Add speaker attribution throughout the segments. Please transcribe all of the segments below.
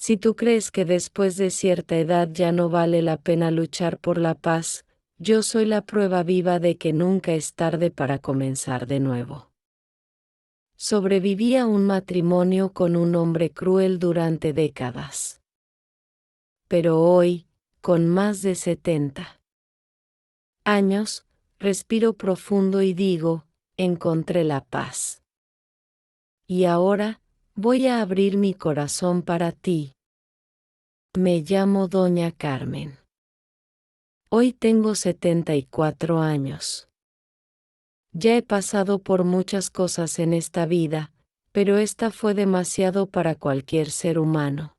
Speaker 1: Si tú crees que después de cierta edad ya no vale la pena luchar por la paz, yo soy la prueba viva de que nunca es tarde para comenzar de nuevo. Sobreviví a un matrimonio con un hombre cruel durante décadas. Pero hoy, con más de 70 años, respiro profundo y digo, encontré la paz. Y ahora, voy a abrir mi corazón para ti. Me llamo Doña Carmen. Hoy tengo 74 años. Ya he pasado por muchas cosas en esta vida, pero esta fue demasiado para cualquier ser humano.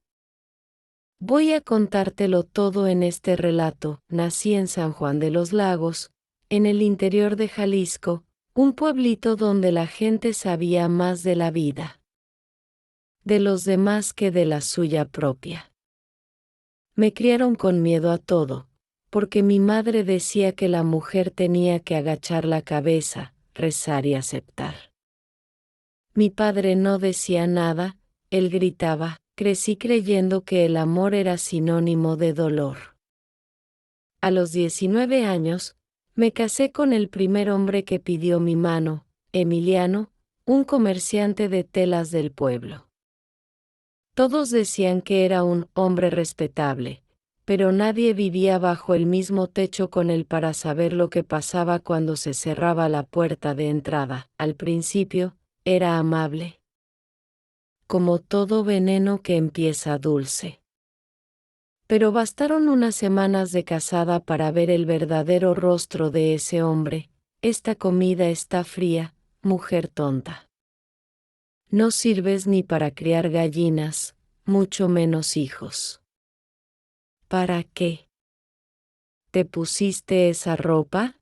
Speaker 1: Voy a contártelo todo en este relato. Nací en San Juan de los Lagos, en el interior de Jalisco, un pueblito donde la gente sabía más de la vida de los demás que de la suya propia. Me criaron con miedo a todo, porque mi madre decía que la mujer tenía que agachar la cabeza, rezar y aceptar. Mi padre no decía nada, él gritaba. Crecí creyendo que el amor era sinónimo de dolor. A los 19 años, me casé con el primer hombre que pidió mi mano, Emiliano, un comerciante de telas del pueblo. Todos decían que era un hombre respetable, pero nadie vivía bajo el mismo techo con él para saber lo que pasaba cuando se cerraba la puerta de entrada. Al principio, era amable, como todo veneno que empieza dulce. Pero bastaron unas semanas de casada para ver el verdadero rostro de ese hombre. Esta comida está fría, mujer tonta. No sirves ni para criar gallinas, mucho menos hijos. ¿Para qué? ¿Te pusiste esa ropa?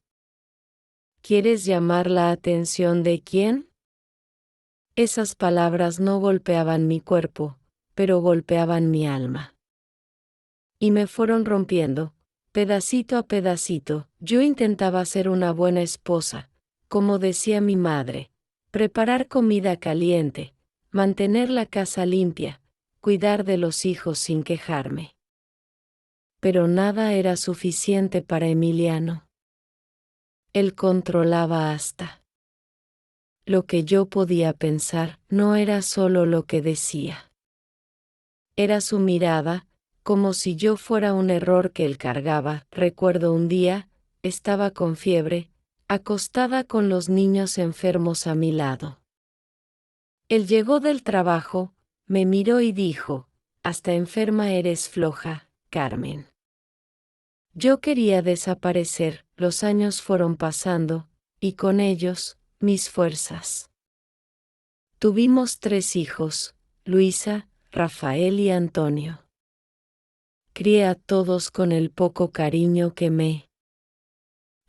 Speaker 1: ¿Quieres llamar la atención de quién? Esas palabras no golpeaban mi cuerpo, pero golpeaban mi alma. Y me fueron rompiendo, pedacito a pedacito. Yo intentaba ser una buena esposa, como decía mi madre, preparar comida caliente, mantener la casa limpia, cuidar de los hijos sin quejarme. Pero nada era suficiente para Emiliano. Él controlaba hasta lo que yo podía pensar, no era solo lo que decía. Era su mirada, como si yo fuera un error que él cargaba. Recuerdo un día, estaba con fiebre, acostada con los niños enfermos a mi lado. Él llegó del trabajo, me miró y dijo, hasta enferma eres floja, Carmen. Yo quería desaparecer, los años fueron pasando, y con ellos, mis fuerzas. Tuvimos 3 hijos, Luisa, Rafael y Antonio. Crié a todos con el poco cariño que me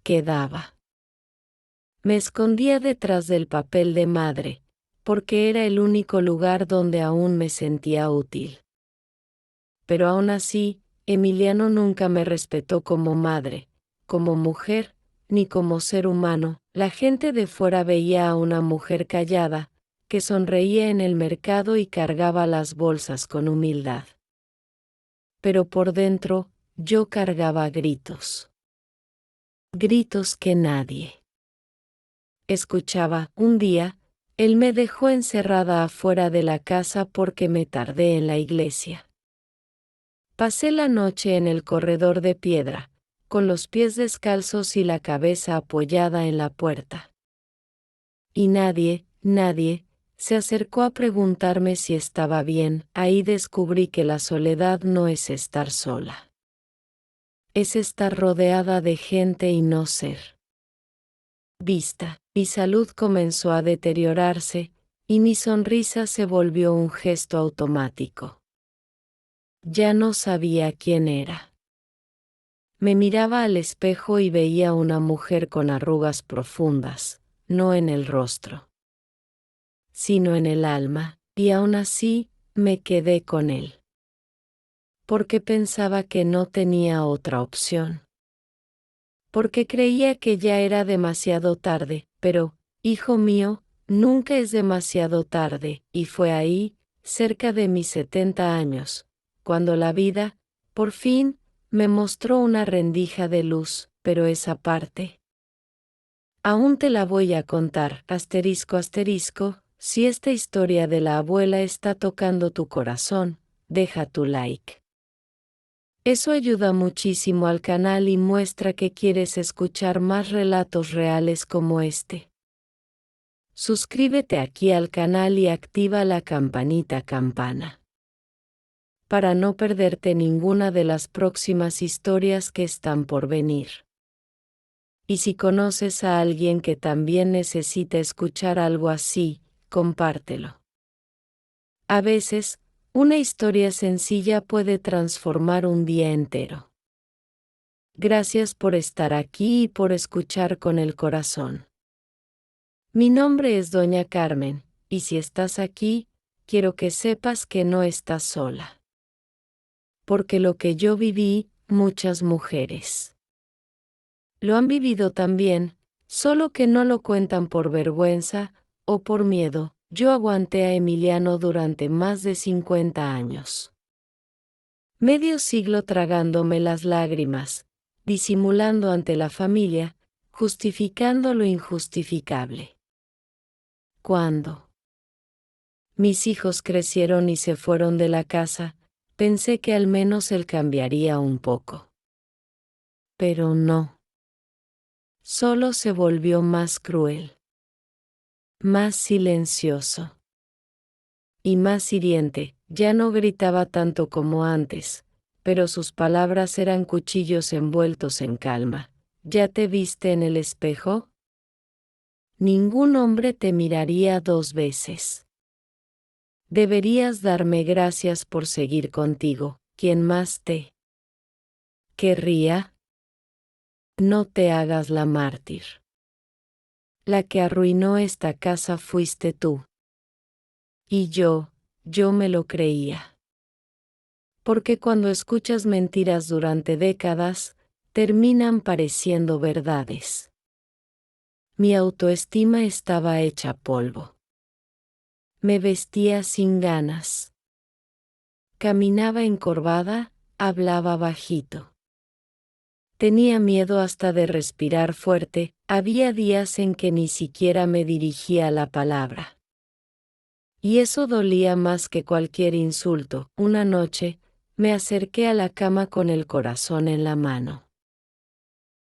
Speaker 1: quedaba. Me escondía detrás del papel de madre, porque era el único lugar donde aún me sentía útil. Pero aún así, Emiliano nunca me respetó como madre, como mujer, ni como ser humano. La gente de fuera veía a una mujer callada, que sonreía en el mercado y cargaba las bolsas con humildad. Pero por dentro, yo cargaba gritos. Gritos que nadie escuchaba. Un día, él me dejó encerrada afuera de la casa porque me tardé en la iglesia. Pasé la noche en el corredor de piedra, con los pies descalzos y la cabeza apoyada en la puerta. Y nadie, se acercó a preguntarme si estaba bien. Ahí descubrí que la soledad no es estar sola. Es estar rodeada de gente y no ser vista. Mi salud comenzó a deteriorarse, y mi sonrisa se volvió un gesto automático. Ya no sabía quién era. Me miraba al espejo y veía una mujer con arrugas profundas, no en el rostro, sino en el alma, y aún así, me quedé con él. Porque pensaba que no tenía otra opción. Porque creía que ya era demasiado tarde, pero, hijo mío, nunca es demasiado tarde, y fue ahí, cerca de mis 70 años, cuando la vida, por fin, me mostró una rendija de luz, pero esa parte. Aún te la voy a contar, asterisco asterisco, si esta historia de la abuela está tocando tu corazón, deja tu like. Eso ayuda muchísimo al canal y muestra que quieres escuchar más relatos reales como este. Suscríbete aquí al canal y activa la campanita campana para no perderte ninguna de las próximas historias que están por venir. Y si conoces a alguien que también necesita escuchar algo así, compártelo. A veces, una historia sencilla puede transformar un día entero. Gracias por estar aquí y por escuchar con el corazón. Mi nombre es Doña Carmen, y si estás aquí, quiero que sepas que no estás sola. Porque lo que yo viví, muchas mujeres lo han vivido también, solo que no lo cuentan por vergüenza o por miedo. Yo aguanté a Emiliano durante más de 50 años. Medio siglo tragándome las lágrimas, disimulando ante la familia, justificando lo injustificable. Cuando mis hijos crecieron y se fueron de la casa, pensé que al menos él cambiaría un poco. Pero no. Solo se volvió más cruel, más silencioso y más hiriente. Ya no gritaba tanto como antes, pero sus palabras eran cuchillos envueltos en calma. ¿Ya te viste en el espejo? Ningún hombre te miraría 2 veces. Deberías darme gracias por seguir contigo. ¿Quién más te querría? No te hagas la mártir. La que arruinó esta casa fuiste tú. Y yo me lo creía. Porque cuando escuchas mentiras durante décadas, terminan pareciendo verdades. Mi autoestima estaba hecha polvo. Me vestía sin ganas. Caminaba encorvada, hablaba bajito. Tenía miedo hasta de respirar fuerte, había días en que ni siquiera me dirigía la palabra. Y eso dolía más que cualquier insulto. Una noche, me acerqué a la cama con el corazón en la mano.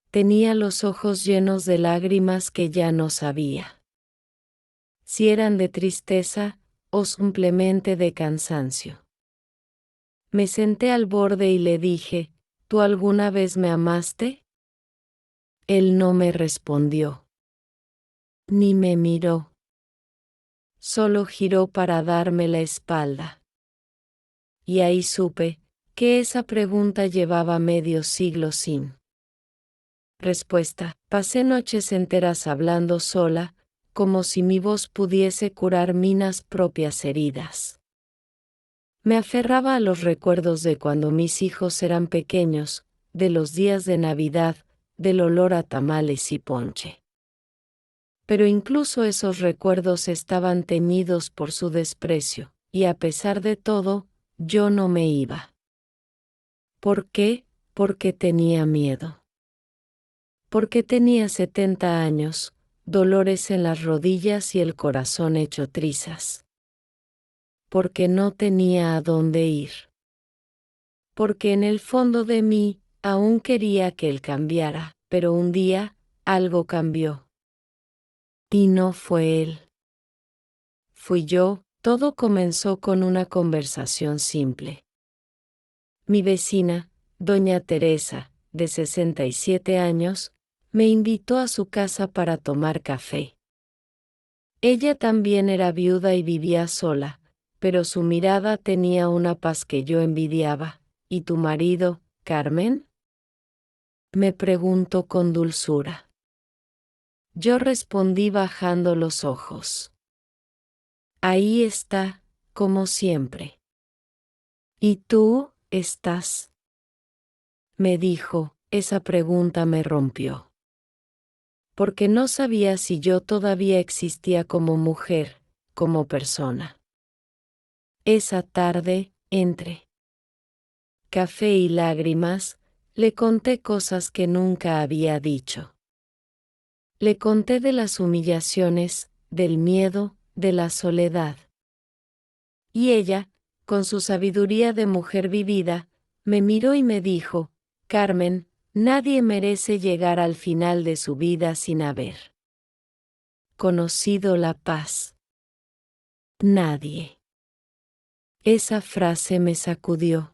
Speaker 1: Tenía los ojos llenos de lágrimas que ya no sabía si eran de tristeza o simplemente de cansancio. Me senté al borde y le dije, ¿tú alguna vez me amaste? Él no me respondió. Ni me miró. Solo giró para darme la espalda. Y ahí supe que esa pregunta llevaba medio siglo sin respuesta. Pasé noches enteras hablando sola, como si mi voz pudiese curar mis propias heridas. Me aferraba a los recuerdos de cuando mis hijos eran pequeños, de los días de Navidad, del olor a tamales y ponche. Pero incluso esos recuerdos estaban teñidos por su desprecio, y a pesar de todo, yo no me iba. ¿Por qué? Porque tenía miedo. Porque tenía 70 años, dolores en las rodillas y el corazón hecho trizas. Porque no tenía a dónde ir. Porque en el fondo de mí, aún quería que él cambiara, pero un día, algo cambió. Y no fue él. Fui yo. Todo comenzó con una conversación simple. Mi vecina, doña Teresa, de 67 años, me invitó a su casa para tomar café. Ella también era viuda y vivía sola, pero su mirada tenía una paz que yo envidiaba. ¿Y tu marido, Carmen? Me preguntó con dulzura. Yo respondí bajando los ojos. Ahí está, como siempre. ¿Y tú, estás? Me dijo, esa pregunta me rompió. Porque no sabía si yo todavía existía como mujer, como persona. Esa tarde, entré café y lágrimas, le conté cosas que nunca había dicho. Le conté de las humillaciones, del miedo, de la soledad. Y ella, con su sabiduría de mujer vivida, me miró y me dijo: Carmen, nadie merece llegar al final de su vida sin haber conocido la paz. Nadie. Esa frase me sacudió.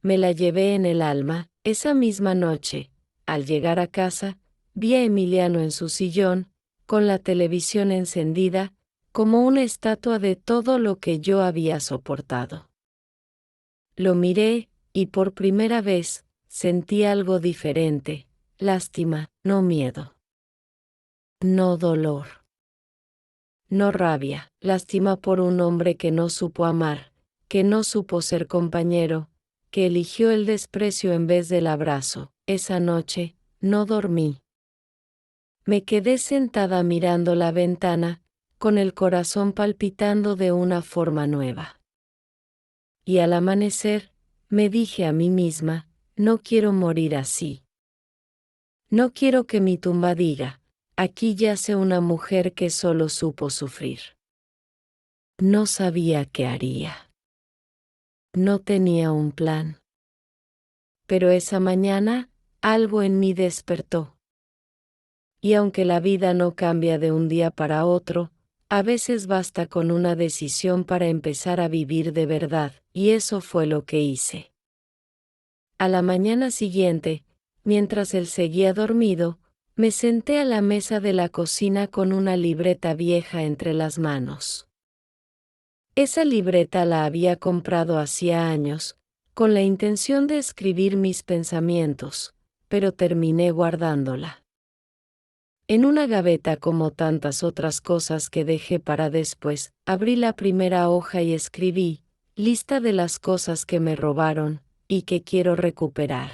Speaker 1: Me la llevé en el alma. Esa misma noche, al llegar a casa, vi a Emiliano en su sillón, con la televisión encendida, como una estatua de todo lo que yo había soportado. Lo miré, y por primera vez, sentí algo diferente: lástima, no miedo. No dolor. No rabia, lástima por un hombre que no supo amar, que no supo ser compañero, que eligió el desprecio en vez del abrazo. Esa noche, no dormí. Me quedé sentada mirando la ventana, con el corazón palpitando de una forma nueva. Y al amanecer, me dije a mí misma: no quiero morir así. No quiero que mi tumba diga: aquí yace una mujer que solo supo sufrir. No sabía qué haría. No tenía un plan. Pero esa mañana, algo en mí despertó. Y aunque la vida no cambia de un día para otro, a veces basta con una decisión para empezar a vivir de verdad, y eso fue lo que hice. A la mañana siguiente, mientras él seguía dormido, me senté a la mesa de la cocina con una libreta vieja entre las manos. Esa libreta la había comprado hacía años, con la intención de escribir mis pensamientos, pero terminé guardándola en una gaveta como tantas otras cosas que dejé para después. Abrí la primera hoja y escribí: lista de las cosas que me robaron, y que quiero recuperar.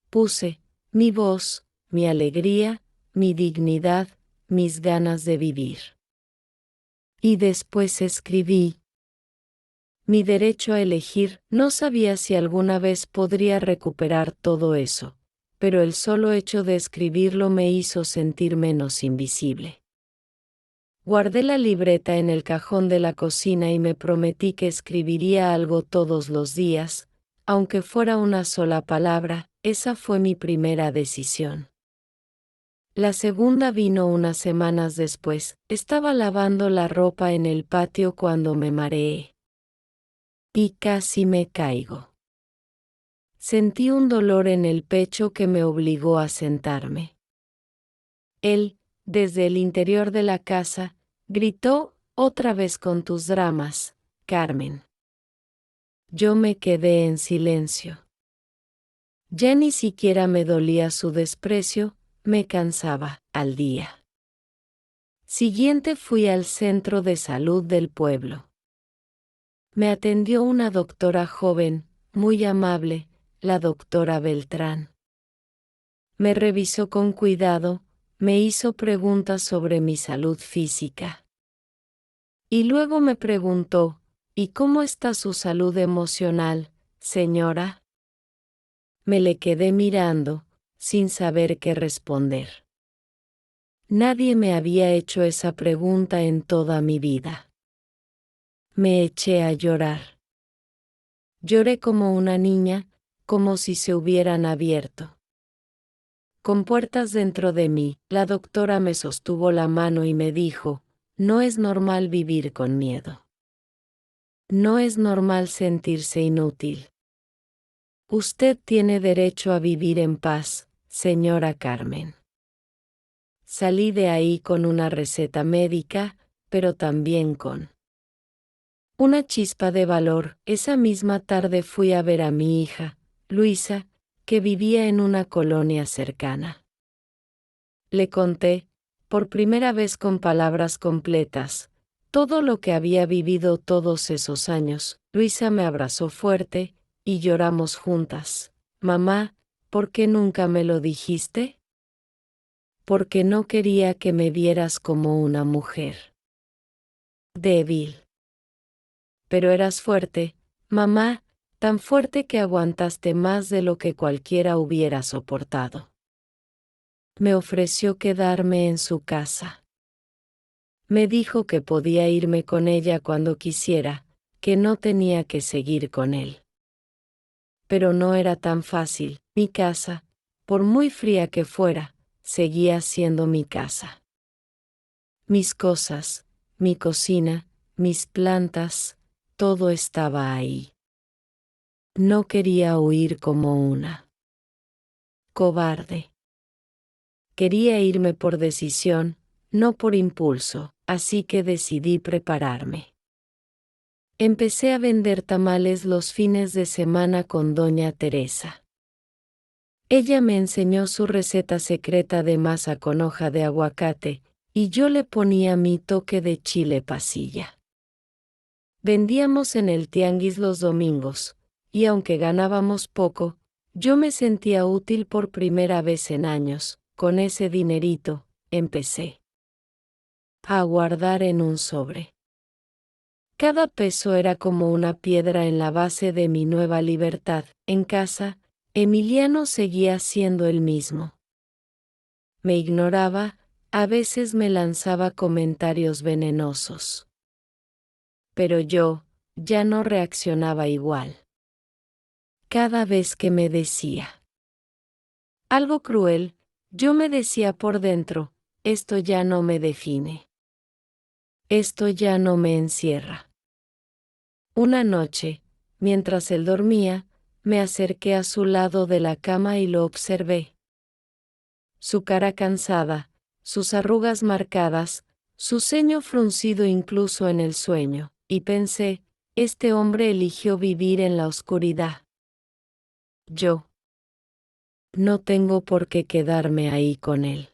Speaker 1: Puse: mi voz, mi alegría, mi dignidad, mis ganas de vivir. Y después escribí: mi derecho a elegir. No sabía si alguna vez podría recuperar todo eso, pero el solo hecho de escribirlo me hizo sentir menos invisible. Guardé la libreta en el cajón de la cocina y me prometí que escribiría algo todos los días, aunque fuera una sola palabra. Esa fue mi primera decisión. La segunda vino unas semanas después. Estaba lavando la ropa en el patio cuando me mareé. Y casi me caigo. Sentí un dolor en el pecho que me obligó a sentarme. Él, desde el interior de la casa, gritó: otra vez con tus dramas, Carmen. Yo me quedé en silencio. Ya ni siquiera me dolía su desprecio, me cansaba. Al día siguiente fui al centro de salud del pueblo. Me atendió una doctora joven, muy amable, la doctora Beltrán. Me revisó con cuidado, me hizo preguntas sobre mi salud física. Y luego me preguntó: ¿y cómo está su salud emocional, señora? Me le quedé mirando, sin saber qué responder. Nadie me había hecho esa pregunta en toda mi vida. Me eché a llorar. Lloré como una niña, como si se hubieran abierto con puertas dentro de mí. La doctora me sostuvo la mano y me dijo: no es normal vivir con miedo. No es normal sentirse inútil. Usted tiene derecho a vivir en paz, señora Carmen. Salí de ahí con una receta médica, pero también con una chispa de valor. Esa misma tarde fui a ver a mi hija, Luisa, que vivía en una colonia cercana. Le conté, por primera vez con palabras completas, todo lo que había vivido todos esos años. Luisa me abrazó fuerte, y lloramos juntas. Mamá, ¿por qué nunca me lo dijiste? Porque no quería que me vieras como una mujer débil. Pero eras fuerte, mamá, tan fuerte que aguantaste más de lo que cualquiera hubiera soportado. Me ofreció quedarme en su casa. Me dijo que podía irme con ella cuando quisiera, que no tenía que seguir con él. Pero no era tan fácil. Mi casa, por muy fría que fuera, seguía siendo mi casa. Mis cosas, mi cocina, mis plantas, todo estaba ahí. No quería huir como una cobarde. Quería irme por decisión, no por impulso, así que decidí prepararme. Empecé a vender tamales los fines de semana con doña Teresa. Ella me enseñó su receta secreta de masa con hoja de aguacate, y yo le ponía mi toque de chile pasilla. Vendíamos en el tianguis los domingos, y aunque ganábamos poco, yo me sentía útil por primera vez en años. Con ese dinerito, empecé a guardar en un sobre. Cada peso era como una piedra en la base de mi nueva libertad. En casa, Emiliano seguía siendo el mismo. Me ignoraba, a veces me lanzaba comentarios venenosos. Pero yo, ya no reaccionaba igual. Cada vez que me decía algo cruel, yo me decía por dentro, esto ya no me define. Esto ya no me encierra. Una noche, mientras él dormía, me acerqué a su lado de la cama y lo observé. Su cara cansada, sus arrugas marcadas, su ceño fruncido incluso en el sueño, y pensé, este hombre eligió vivir en la oscuridad. Yo no tengo por qué quedarme ahí con él.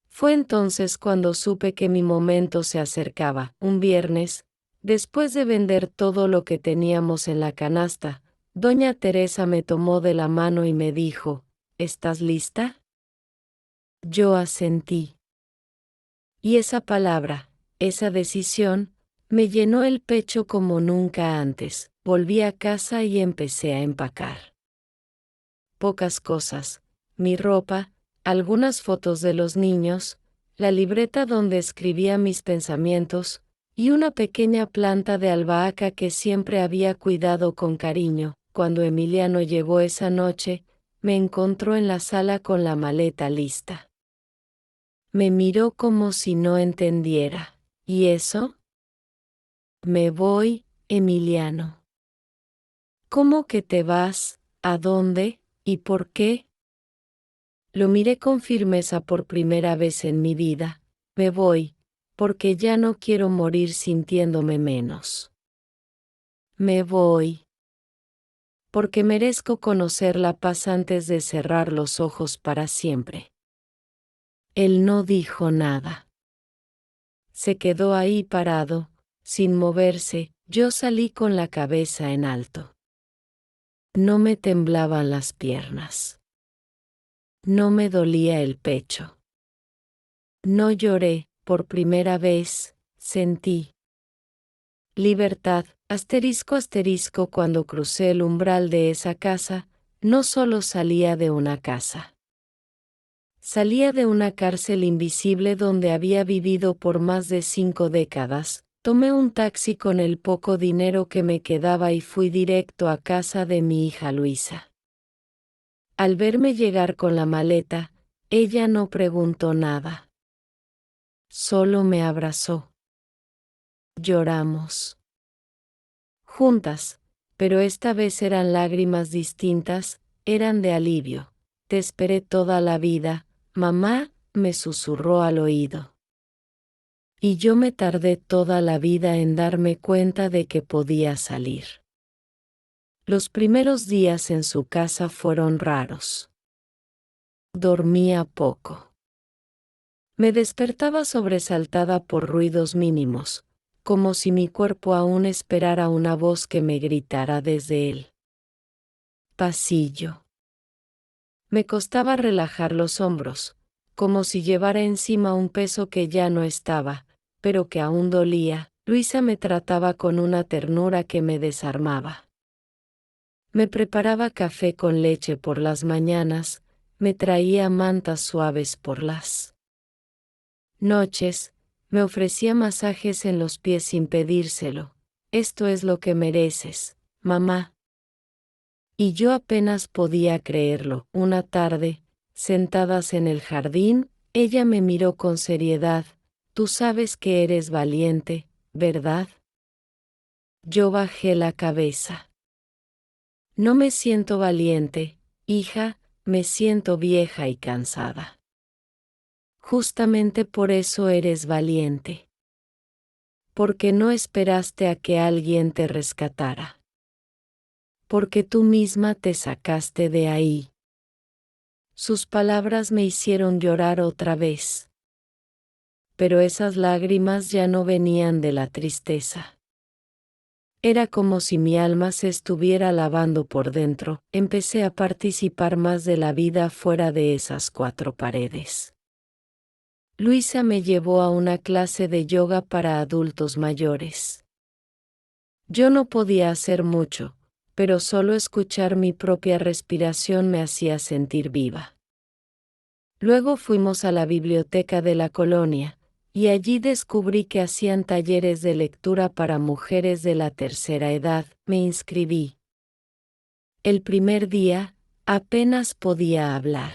Speaker 1: Fue entonces cuando supe que mi momento se acercaba. Un viernes, después de vender todo lo que teníamos en la canasta, doña Teresa me tomó de la mano y me dijo, ¿estás lista? Yo asentí. Y esa palabra, esa decisión, me llenó el pecho como nunca antes. Volví a casa y empecé a empacar. Pocas cosas, mi ropa, algunas fotos de los niños, la libreta donde escribía mis pensamientos, y una pequeña planta de albahaca que siempre había cuidado con cariño. Cuando Emiliano llegó esa noche, me encontró en la sala con la maleta lista. Me miró como si no entendiera. ¿Y eso? Me voy, Emiliano. ¿Cómo que te vas? ¿A dónde? ¿Y por qué? Lo miré con firmeza por primera vez en mi vida. Me voy, porque ya no quiero morir sintiéndome menos. Me voy, porque merezco conocer la paz antes de cerrar los ojos para siempre. Él no dijo nada. Se quedó ahí parado, sin moverse. Yo salí con la cabeza en alto. No me temblaban las piernas. No me dolía el pecho. No lloré, por primera vez, sentí libertad, asterisco asterisco cuando crucé el umbral de esa casa, no solo salía de una casa. Salía de una cárcel invisible donde había vivido por más de 5 décadas. Tomé un taxi con el poco dinero que me quedaba y fui directo a casa de mi hija Luisa. Al verme llegar con la maleta, ella no preguntó nada. Solo me abrazó. Lloramos. Juntas, pero esta vez eran lágrimas distintas, eran de alivio. Te esperé toda la vida, mamá, me susurró al oído. Y yo me tardé toda la vida en darme cuenta de que podía salir. Los primeros días en su casa fueron raros. Dormía poco. Me despertaba sobresaltada por ruidos mínimos, como si mi cuerpo aún esperara una voz que me gritara desde el pasillo. Me costaba relajar los hombros, como si llevara encima un peso que ya no estaba, pero que aún dolía. Luisa me trataba con una ternura que me desarmaba. Me preparaba café con leche por las mañanas, me traía mantas suaves por las noches, me ofrecía masajes en los pies sin pedírselo. Esto es lo que mereces, mamá. Y yo apenas podía creerlo. Una tarde, sentadas en el jardín, ella me miró con seriedad. Tú sabes que eres valiente, ¿verdad? Yo bajé la cabeza. No me siento valiente, hija, me siento vieja y cansada. Justamente por eso eres valiente. Porque no esperaste a que alguien te rescatara. Porque tú misma te sacaste de ahí. Sus palabras me hicieron llorar otra vez. Pero esas lágrimas ya no venían de la tristeza. Era como si mi alma se estuviera lavando por dentro. Empecé a participar más de la vida fuera de esas cuatro paredes. Luisa me llevó a una clase de yoga para adultos mayores. Yo no podía hacer mucho, pero solo escuchar mi propia respiración me hacía sentir viva. Luego fuimos a la biblioteca de la colonia, y allí descubrí que hacían talleres de lectura para mujeres de la tercera edad. Me inscribí. El primer día, apenas podía hablar.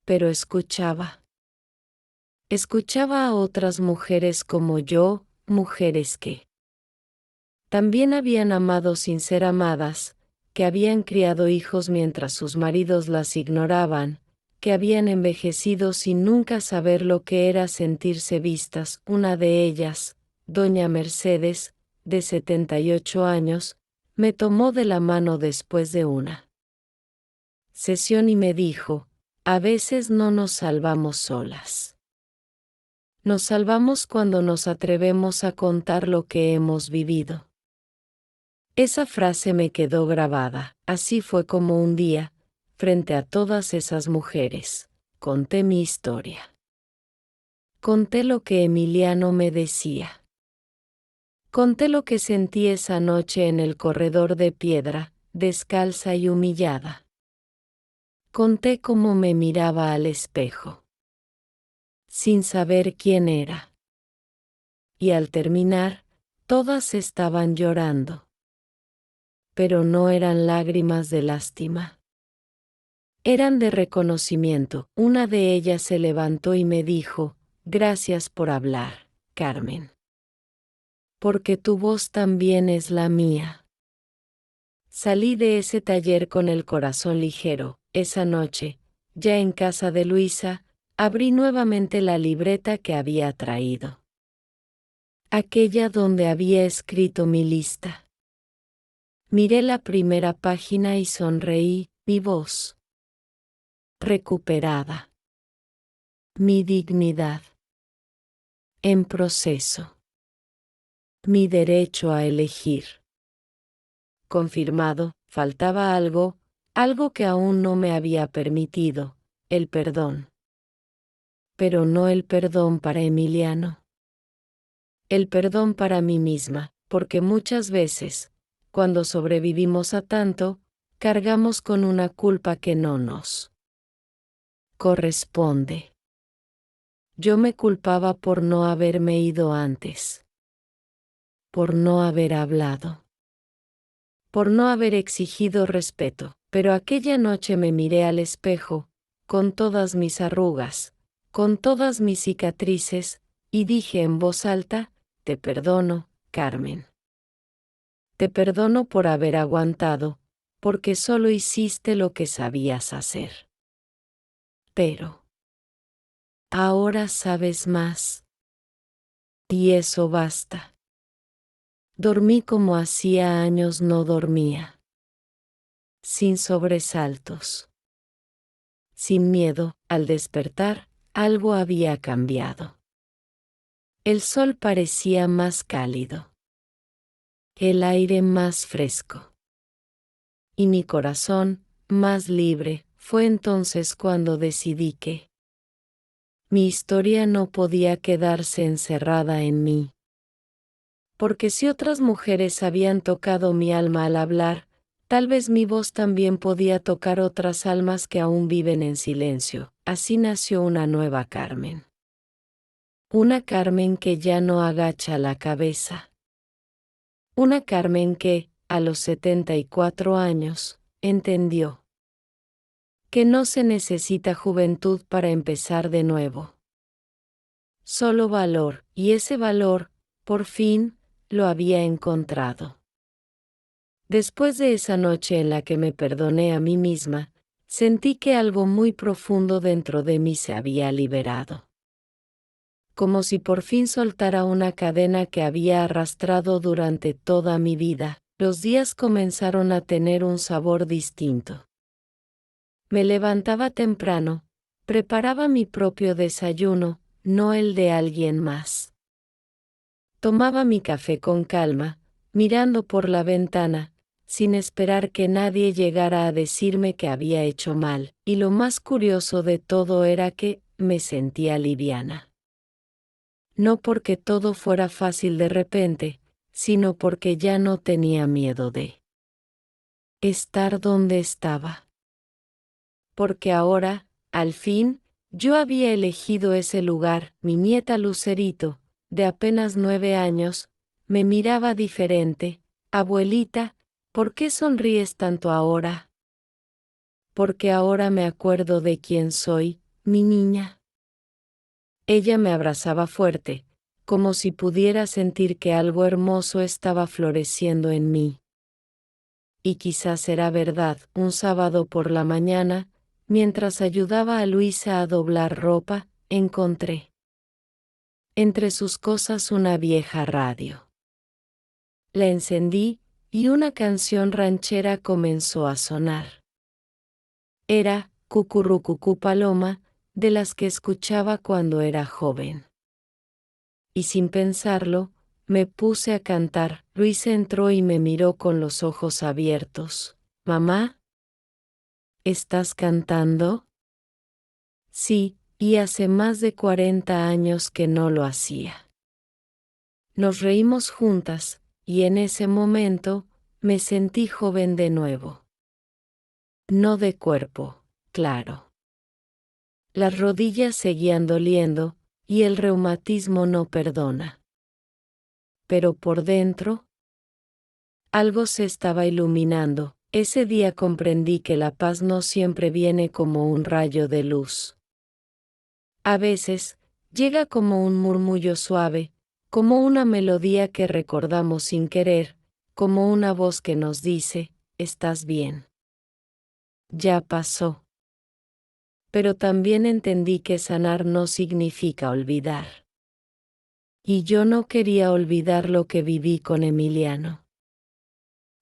Speaker 1: Pero escuchaba. Escuchaba a otras mujeres como yo, mujeres que también habían amado sin ser amadas, que habían criado hijos mientras sus maridos las ignoraban, que habían envejecido sin nunca saber lo que era sentirse vistas. Una de ellas, doña Mercedes, de 78 años, me tomó de la mano después de una sesión y me dijo, a veces no nos salvamos solas. Nos salvamos cuando nos atrevemos a contar lo que hemos vivido. Esa frase me quedó grabada. Así fue como un día, frente a todas esas mujeres, conté mi historia. Conté lo que Emiliano me decía. Conté lo que sentí esa noche en el corredor de piedra, descalza y humillada. Conté cómo me miraba al espejo, sin saber quién era. Y al terminar, todas estaban llorando. Pero no eran lágrimas de lástima. Eran de reconocimiento. Una de ellas se levantó y me dijo, gracias por hablar, Carmen. Porque tu voz también es la mía. Salí de ese taller con el corazón ligero. Esa noche, ya en casa de Luisa, abrí nuevamente la libreta que había traído. Aquella donde había escrito mi lista. Miré la primera página y sonreí, mi voz recuperada. Mi dignidad en proceso. Mi derecho a elegir. Confirmado, faltaba algo, algo que aún no me había permitido, el perdón. Pero no el perdón para Emiliano. El perdón para mí misma, porque muchas veces, cuando sobrevivimos a tanto, cargamos con una culpa que no nos corresponde. Yo me culpaba por no haberme ido antes. Por no haber hablado. Por no haber exigido respeto. Pero aquella noche me miré al espejo, con todas mis arrugas, con todas mis cicatrices, y dije en voz alta, te perdono, Carmen. Te perdono por haber aguantado, porque solo hiciste lo que sabías hacer. Pero ahora sabes más. Y eso basta. Dormí como hacía años no dormía. Sin sobresaltos. Sin miedo, al despertar, algo había cambiado. El sol parecía más cálido. El aire más fresco. Y mi corazón, más libre. Fue entonces cuando decidí que mi historia no podía quedarse encerrada en mí. Porque si otras mujeres habían tocado mi alma al hablar, Tal vez mi voz también podía tocar otras almas que aún viven en silencio. Así nació una nueva Carmen. Una Carmen que ya no agacha la cabeza. Una Carmen que, a los 74 años, entendió que no se necesita juventud para empezar de nuevo. Solo valor, y ese valor, por fin, lo había encontrado. Después de esa noche en la que me perdoné a mí misma, sentí que algo muy profundo dentro de mí se había liberado. Como si por fin soltara una cadena que había arrastrado durante toda mi vida, los días comenzaron a tener un sabor distinto. Me levantaba temprano, preparaba mi propio desayuno, no el de alguien más. Tomaba mi café con calma, mirando por la ventana, sin esperar que nadie llegara a decirme que había hecho mal, y lo más curioso de todo era que me sentía liviana. No porque todo fuera fácil de repente, sino porque ya no tenía miedo de estar donde estaba. Porque ahora, al fin, yo había elegido ese lugar. Mi nieta Lucerito, de apenas 9 años, me miraba diferente. Abuelita, ¿por qué sonríes tanto ahora? Porque ahora me acuerdo de quién soy, mi niña. Ella me abrazaba fuerte, como si pudiera sentir que algo hermoso estaba floreciendo en mí. Y quizás era verdad. Un sábado por la mañana, mientras ayudaba a Luisa a doblar ropa, encontré entre sus cosas una vieja radio. La encendí, y una canción ranchera comenzó a sonar. Era Cucurrucucú Paloma, de las que escuchaba cuando era joven. Y sin pensarlo, me puse a cantar. Luisa entró y me miró con los ojos abiertos. «¿Mamá? ¿Estás cantando?» Sí, y hace más de 40 años que no lo hacía. Nos reímos juntas, y en ese momento, me sentí joven de nuevo. No de cuerpo, claro. Las rodillas seguían doliendo, y el reumatismo no perdona. Pero por dentro, algo se estaba iluminando. Ese día comprendí que la paz no siempre viene como un rayo de luz. A veces, llega como un murmullo suave, como una melodía que recordamos sin querer, como una voz que nos dice, «Estás bien. Ya pasó». Pero también entendí que sanar no significa olvidar. Y yo no quería olvidar lo que viví con Emiliano.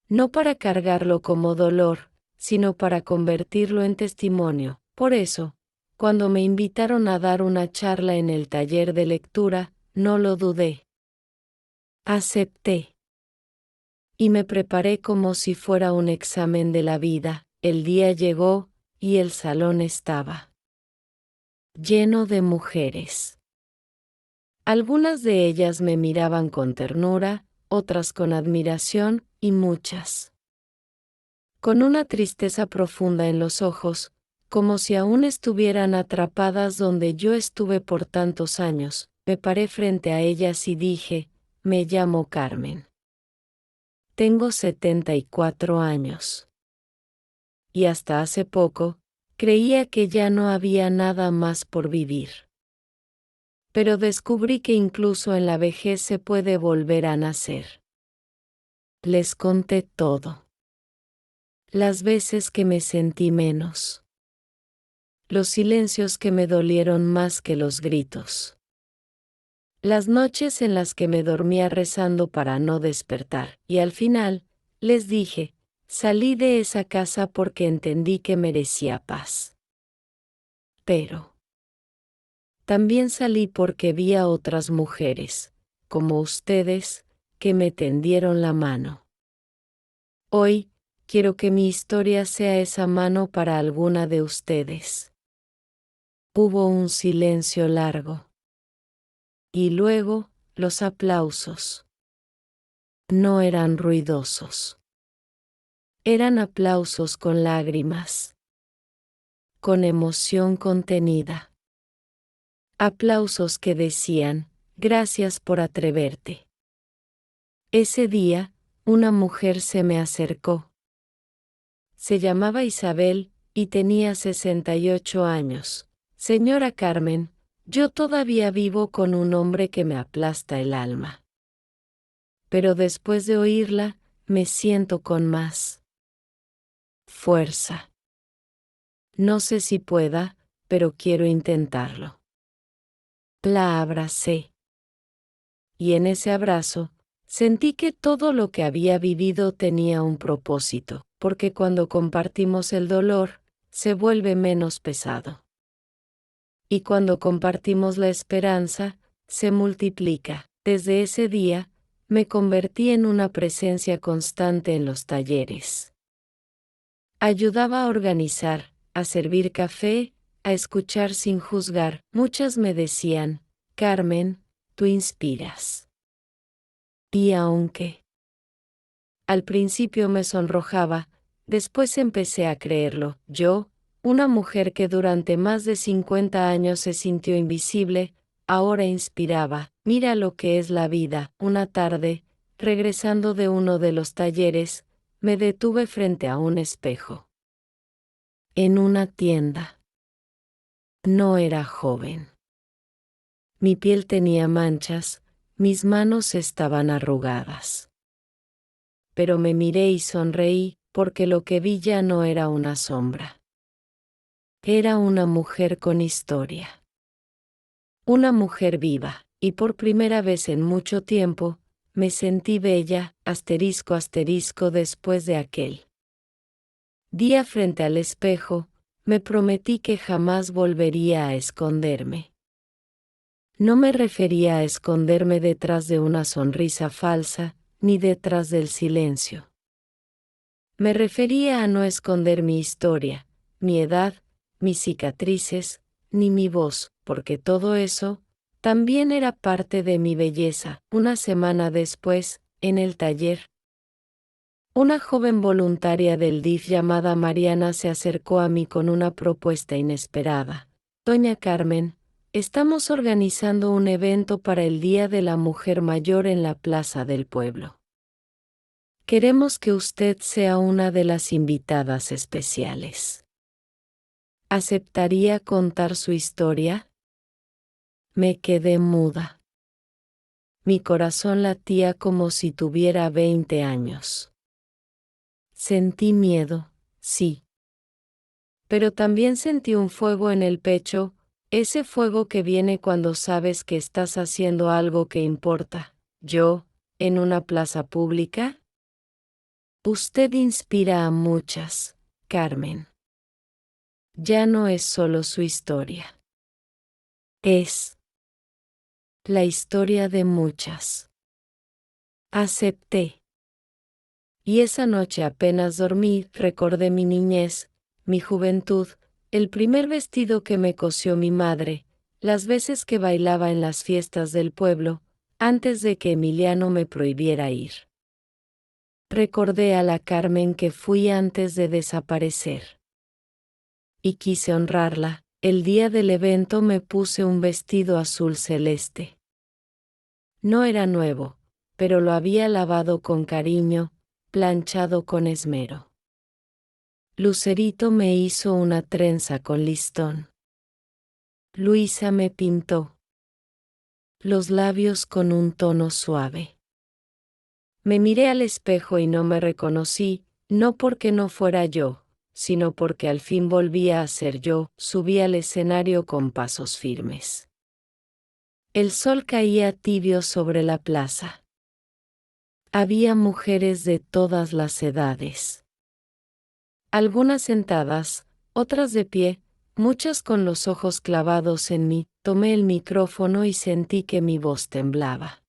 Speaker 1: No para cargarlo como dolor, sino para convertirlo en testimonio. Por eso, cuando me invitaron a dar una charla en el taller de lectura, no lo dudé. Acepté. Y me preparé como si fuera un examen de la vida. El día llegó, y el salón estaba lleno de mujeres. Algunas de ellas me miraban con ternura, otras con admiración, y muchas con una tristeza profunda en los ojos, como si aún estuvieran atrapadas donde yo estuve por tantos años. Me paré frente a ellas y dije, «Me llamo Carmen. Tengo 74 años. Y hasta hace poco, creía que ya no había nada más por vivir. Pero descubrí que incluso en la vejez se puede volver a nacer». Les conté todo. Las veces que me sentí menos. Los silencios que me dolieron más que los gritos. Las noches en las que me dormía rezando para no despertar. Y al final, les dije, salí de esa casa porque entendí que merecía paz. Pero también salí porque vi a otras mujeres, como ustedes, que me tendieron la mano. Hoy, quiero que mi historia sea esa mano para alguna de ustedes. Hubo un silencio largo. Y luego, los aplausos. No eran ruidosos. Eran aplausos con lágrimas, con emoción contenida. Aplausos que decían, gracias por atreverte. Ese día, una mujer se me acercó. Se llamaba Isabel, y tenía 68 años. Señora Carmen, yo todavía vivo con un hombre que me aplasta el alma. Pero después de oírla, me siento con más fuerza. No sé si pueda, pero quiero intentarlo. La abracé. Y en ese abrazo, sentí que todo lo que había vivido tenía un propósito, porque cuando compartimos el dolor, se vuelve menos pesado. Y cuando compartimos la esperanza, se multiplica. Desde ese día, me convertí en una presencia constante en los talleres. Ayudaba a organizar, a servir café, a escuchar sin juzgar. Muchas me decían, Carmen, tú inspiras. Y aunque al principio me sonrojaba, después empecé a creerlo. Yo, una mujer que durante más de 50 años se sintió invisible, ahora inspiraba. Mira lo que es la vida. Una tarde, regresando de uno de los talleres, me detuve frente a un espejo. En una tienda. No era joven. Mi piel tenía manchas, mis manos estaban arrugadas. Pero me miré y sonreí, porque lo que vi ya no era una sombra. Era una mujer con historia. Una mujer viva, y por primera vez en mucho tiempo, me sentí bella, asterisco asterisco después de aquel día frente al espejo, me prometí que jamás volvería a esconderme. No me refería a esconderme detrás de una sonrisa falsa, ni detrás del silencio. Me refería a no esconder mi historia, mi edad, mis cicatrices, ni mi voz, porque todo eso también era parte de mi belleza. Una semana después, en el taller, una joven voluntaria del DIF llamada Mariana se acercó a mí con una propuesta inesperada. Doña Carmen, estamos organizando un evento para el Día de la Mujer Mayor en la Plaza del Pueblo. Queremos que usted sea una de las invitadas especiales. ¿Aceptaría contar su historia? Me quedé muda. Mi corazón latía como si tuviera 20 años. Sentí miedo, sí. Pero también sentí un fuego en el pecho, ese fuego que viene cuando sabes que estás haciendo algo que importa. Yo, en una plaza pública. Usted inspira a muchas, Carmen. Ya no es solo su historia. Es la historia de muchas. Acepté. Y esa noche apenas dormí, recordé mi niñez, mi juventud, el primer vestido que me cosió mi madre, las veces que bailaba en las fiestas del pueblo, antes de que Emiliano me prohibiera ir. Recordé a la Carmen que fui antes de desaparecer. Y quise honrarla. El día del evento me puse un vestido azul celeste. No era nuevo, pero lo había lavado con cariño, planchado con esmero. Lucerito me hizo una trenza con listón. Luisa me pintó los labios con un tono suave. Me miré al espejo y no me reconocí, no porque no fuera yo, sino porque al fin volvía a ser yo. Subí al escenario con pasos firmes. El sol caía tibio sobre la plaza. Había mujeres de todas las edades. Algunas sentadas, otras de pie, muchas con los ojos clavados en mí. Tomé el micrófono y sentí que mi voz temblaba.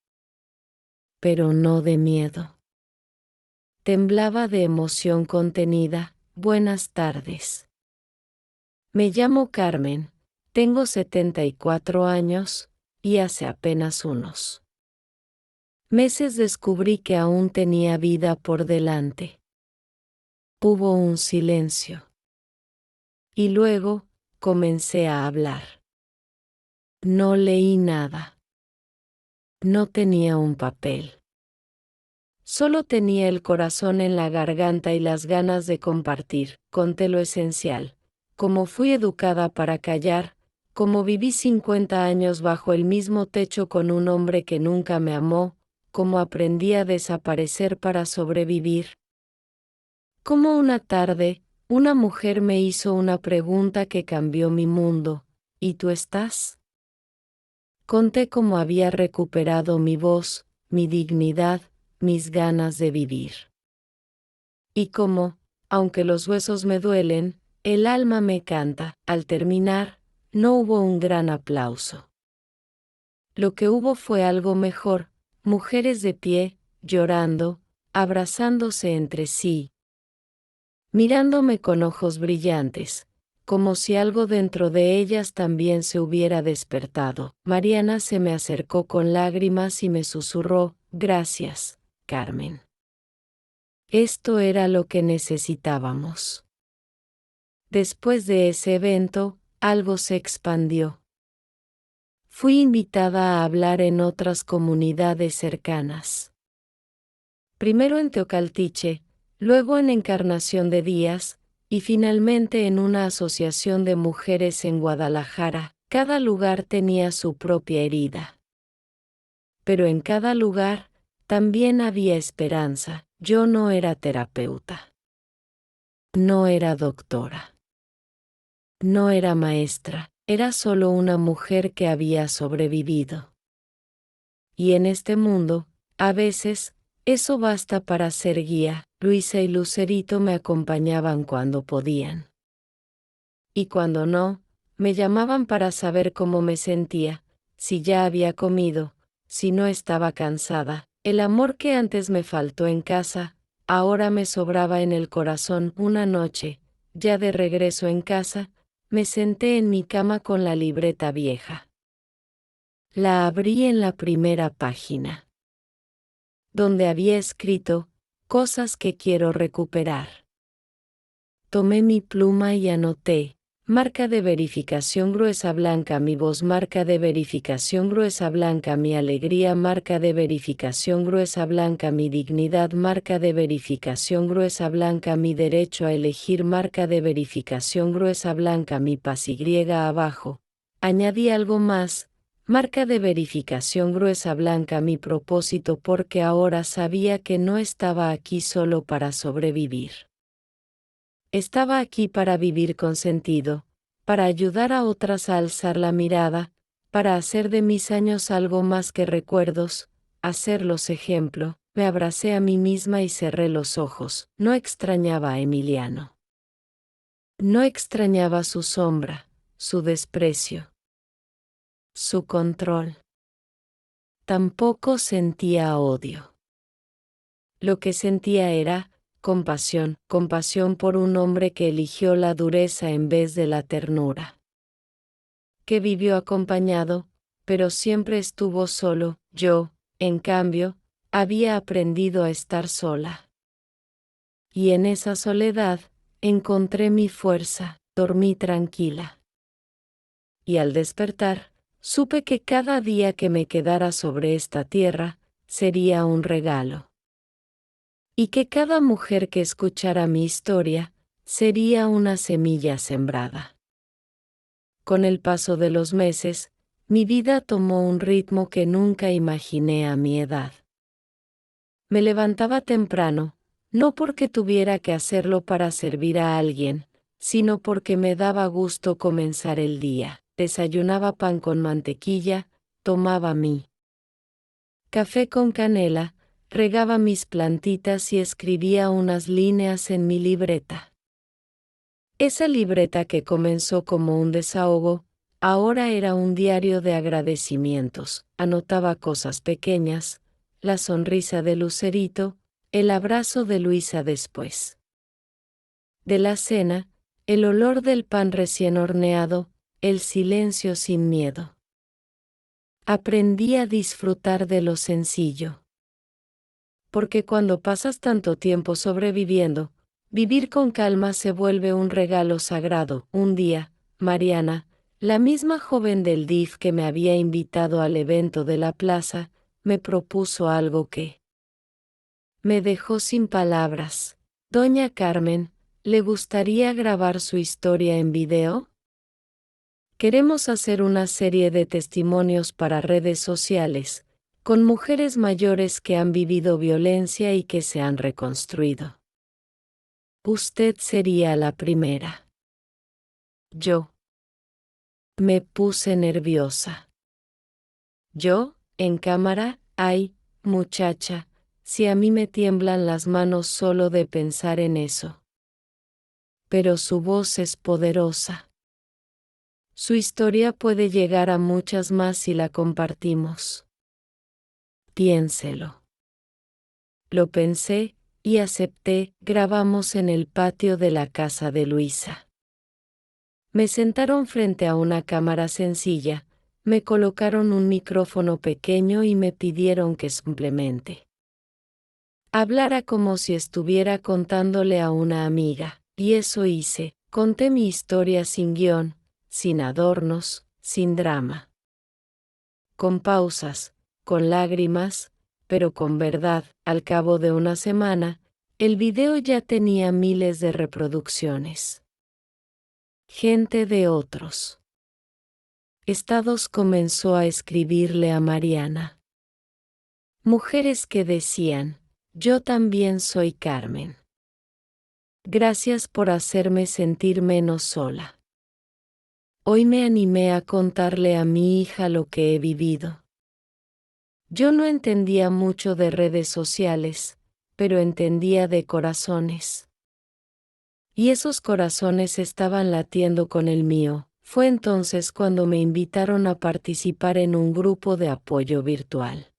Speaker 1: Pero no de miedo. Temblaba de emoción contenida. Buenas tardes. Me llamo Carmen, tengo 74 años, y hace apenas unos meses descubrí que aún tenía vida por delante. Hubo un silencio. Y luego, comencé a hablar. No leí nada. No tenía un papel. Solo tenía el corazón en la garganta y las ganas de compartir. Conté lo esencial. Cómo fui educada para callar, cómo viví 50 años bajo el mismo techo con un hombre que nunca me amó, cómo aprendí a desaparecer para sobrevivir. Como una tarde, una mujer me hizo una pregunta que cambió mi mundo. ¿Y tú estás? Conté cómo había recuperado mi voz, mi dignidad, mis ganas de vivir. Y cómo, aunque los huesos me duelen, el alma me canta. Al terminar, no hubo un gran aplauso. Lo que hubo fue algo mejor, mujeres de pie, llorando, abrazándose entre sí, mirándome con ojos brillantes, como si algo dentro de ellas también se hubiera despertado. Mariana se me acercó con lágrimas y me susurró, «Gracias, Carmen». Esto era lo que necesitábamos. Después de ese evento, algo se expandió. Fui invitada a hablar en otras comunidades cercanas. Primero en Teocaltiche, luego en Encarnación de Díaz, y finalmente en una asociación de mujeres en Guadalajara. Cada lugar tenía su propia herida. Pero en cada lugar, también había esperanza. Yo no era terapeuta. No era doctora. No era maestra. Era solo una mujer que había sobrevivido. Y en este mundo, a veces, eso basta para ser guía. Luisa y Lucerito me acompañaban cuando podían. Y cuando no, me llamaban para saber cómo me sentía, si ya había comido, si no estaba cansada. El amor que antes me faltó en casa, ahora me sobraba en el corazón. Una noche, ya de regreso en casa, me senté en mi cama con la libreta vieja. La abrí en la primera página, donde había escrito, cosas que quiero recuperar. Tomé mi pluma y anoté, marca de verificación gruesa blanca mi voz, marca de verificación gruesa blanca mi alegría, marca de verificación gruesa blanca mi dignidad, marca de verificación gruesa blanca mi derecho a elegir, marca de verificación gruesa blanca mi paz. Y abajo, añadí algo más, marca de verificación gruesa blanca mi propósito, porque ahora sabía que no estaba aquí solo para sobrevivir. Estaba aquí para vivir con sentido, para ayudar a otras a alzar la mirada, para hacer de mis años algo más que recuerdos, hacerlos ejemplo. Me abracé a mí misma y cerré los ojos. No extrañaba a Emiliano. No extrañaba su sombra, su desprecio, su control. Tampoco sentía odio. Lo que sentía era compasión, compasión por un hombre que eligió la dureza en vez de la ternura. Que vivió acompañado, pero siempre estuvo solo. Yo, en cambio, había aprendido a estar sola. Y en esa soledad, encontré mi fuerza, dormí tranquila. Y al despertar, supe que cada día que me quedara sobre esta tierra, sería un regalo. Y que cada mujer que escuchara mi historia, sería una semilla sembrada. Con el paso de los meses, mi vida tomó un ritmo que nunca imaginé a mi edad. Me levantaba temprano, no porque tuviera que hacerlo para servir a alguien, sino porque me daba gusto comenzar el día. Desayunaba pan con mantequilla, tomaba mi café con canela, regaba mis plantitas y escribía unas líneas en mi libreta. Esa libreta que comenzó como un desahogo, ahora era un diario de agradecimientos. Anotaba cosas pequeñas, la sonrisa de Lucerito, el abrazo de Luisa después de la cena, el olor del pan recién horneado, el silencio sin miedo. Aprendí a disfrutar de lo sencillo. Porque cuando pasas tanto tiempo sobreviviendo, Vivir con calma se vuelve un regalo sagrado. Un día, Mariana, la misma joven del DIF que me había invitado al evento de la plaza, me propuso algo que me dejó sin palabras. Doña Carmen, ¿le gustaría grabar su historia en video? Queremos hacer una serie de testimonios para redes sociales, con mujeres mayores que han vivido violencia y que se han reconstruido. Usted sería la primera. Yo. Me puse nerviosa. Yo, en cámara, ay, muchacha, si a mí me tiemblan las manos solo de pensar en eso. Pero su voz es poderosa. Su historia puede llegar a muchas más si la compartimos. Piénselo. Lo pensé, y acepté. Grabamos en el patio de la casa de Luisa. Me sentaron frente a una cámara sencilla, me colocaron un micrófono pequeño y me pidieron que simplemente hablara como si estuviera contándole a una amiga, y eso hice. Conté mi historia sin guión, sin adornos, sin drama. Con pausas, con lágrimas, pero con verdad. Al cabo de una semana, el video ya tenía miles de reproducciones. Gente de otros estados comenzó a escribirle a Mariana. Mujeres que decían, yo también soy Carmen. Gracias por hacerme sentir menos sola. Hoy me animé a contarle a mi hija lo que he vivido. Yo no entendía mucho de redes sociales, pero entendía de corazones. Y esos corazones estaban latiendo con el mío. Fue entonces cuando me invitaron a participar en un grupo de apoyo virtual.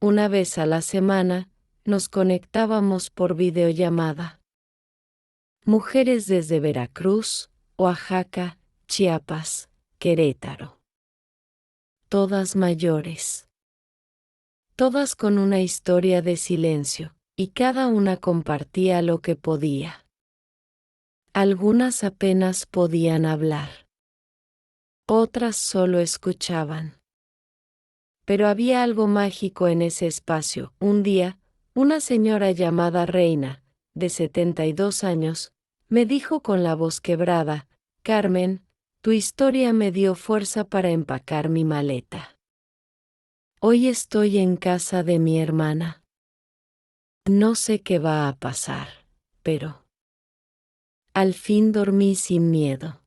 Speaker 1: Una vez a la semana, nos conectábamos por videollamada. Mujeres desde Veracruz, Oaxaca, Chiapas, Querétaro. Todas mayores. Todas con una historia de silencio, y cada una compartía lo que podía. Algunas apenas podían hablar. Otras solo escuchaban. Pero había algo mágico en ese espacio. Un día, una señora llamada Reina, de 72 años, me dijo con la voz quebrada, Carmen, tu historia me dio fuerza para empacar mi maleta. Hoy estoy en casa de mi hermana. No sé qué va a pasar, pero al fin dormí sin miedo.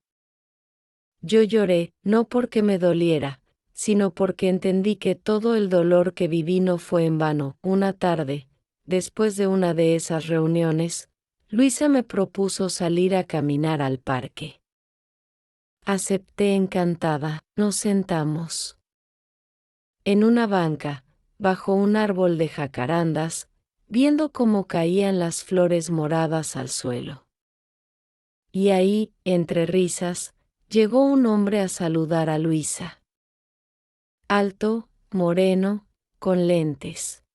Speaker 1: Yo lloré, no porque me doliera, sino porque entendí que todo el dolor que viví no fue en vano. Una tarde, después de una de esas reuniones, Luisa me propuso salir a caminar al parque. Acepté encantada. Nos sentamos en una banca, bajo un árbol de jacarandas, viendo cómo caían las flores moradas al suelo. Y ahí, entre risas, llegó un hombre a saludar a Luisa. Alto, moreno, con lentes.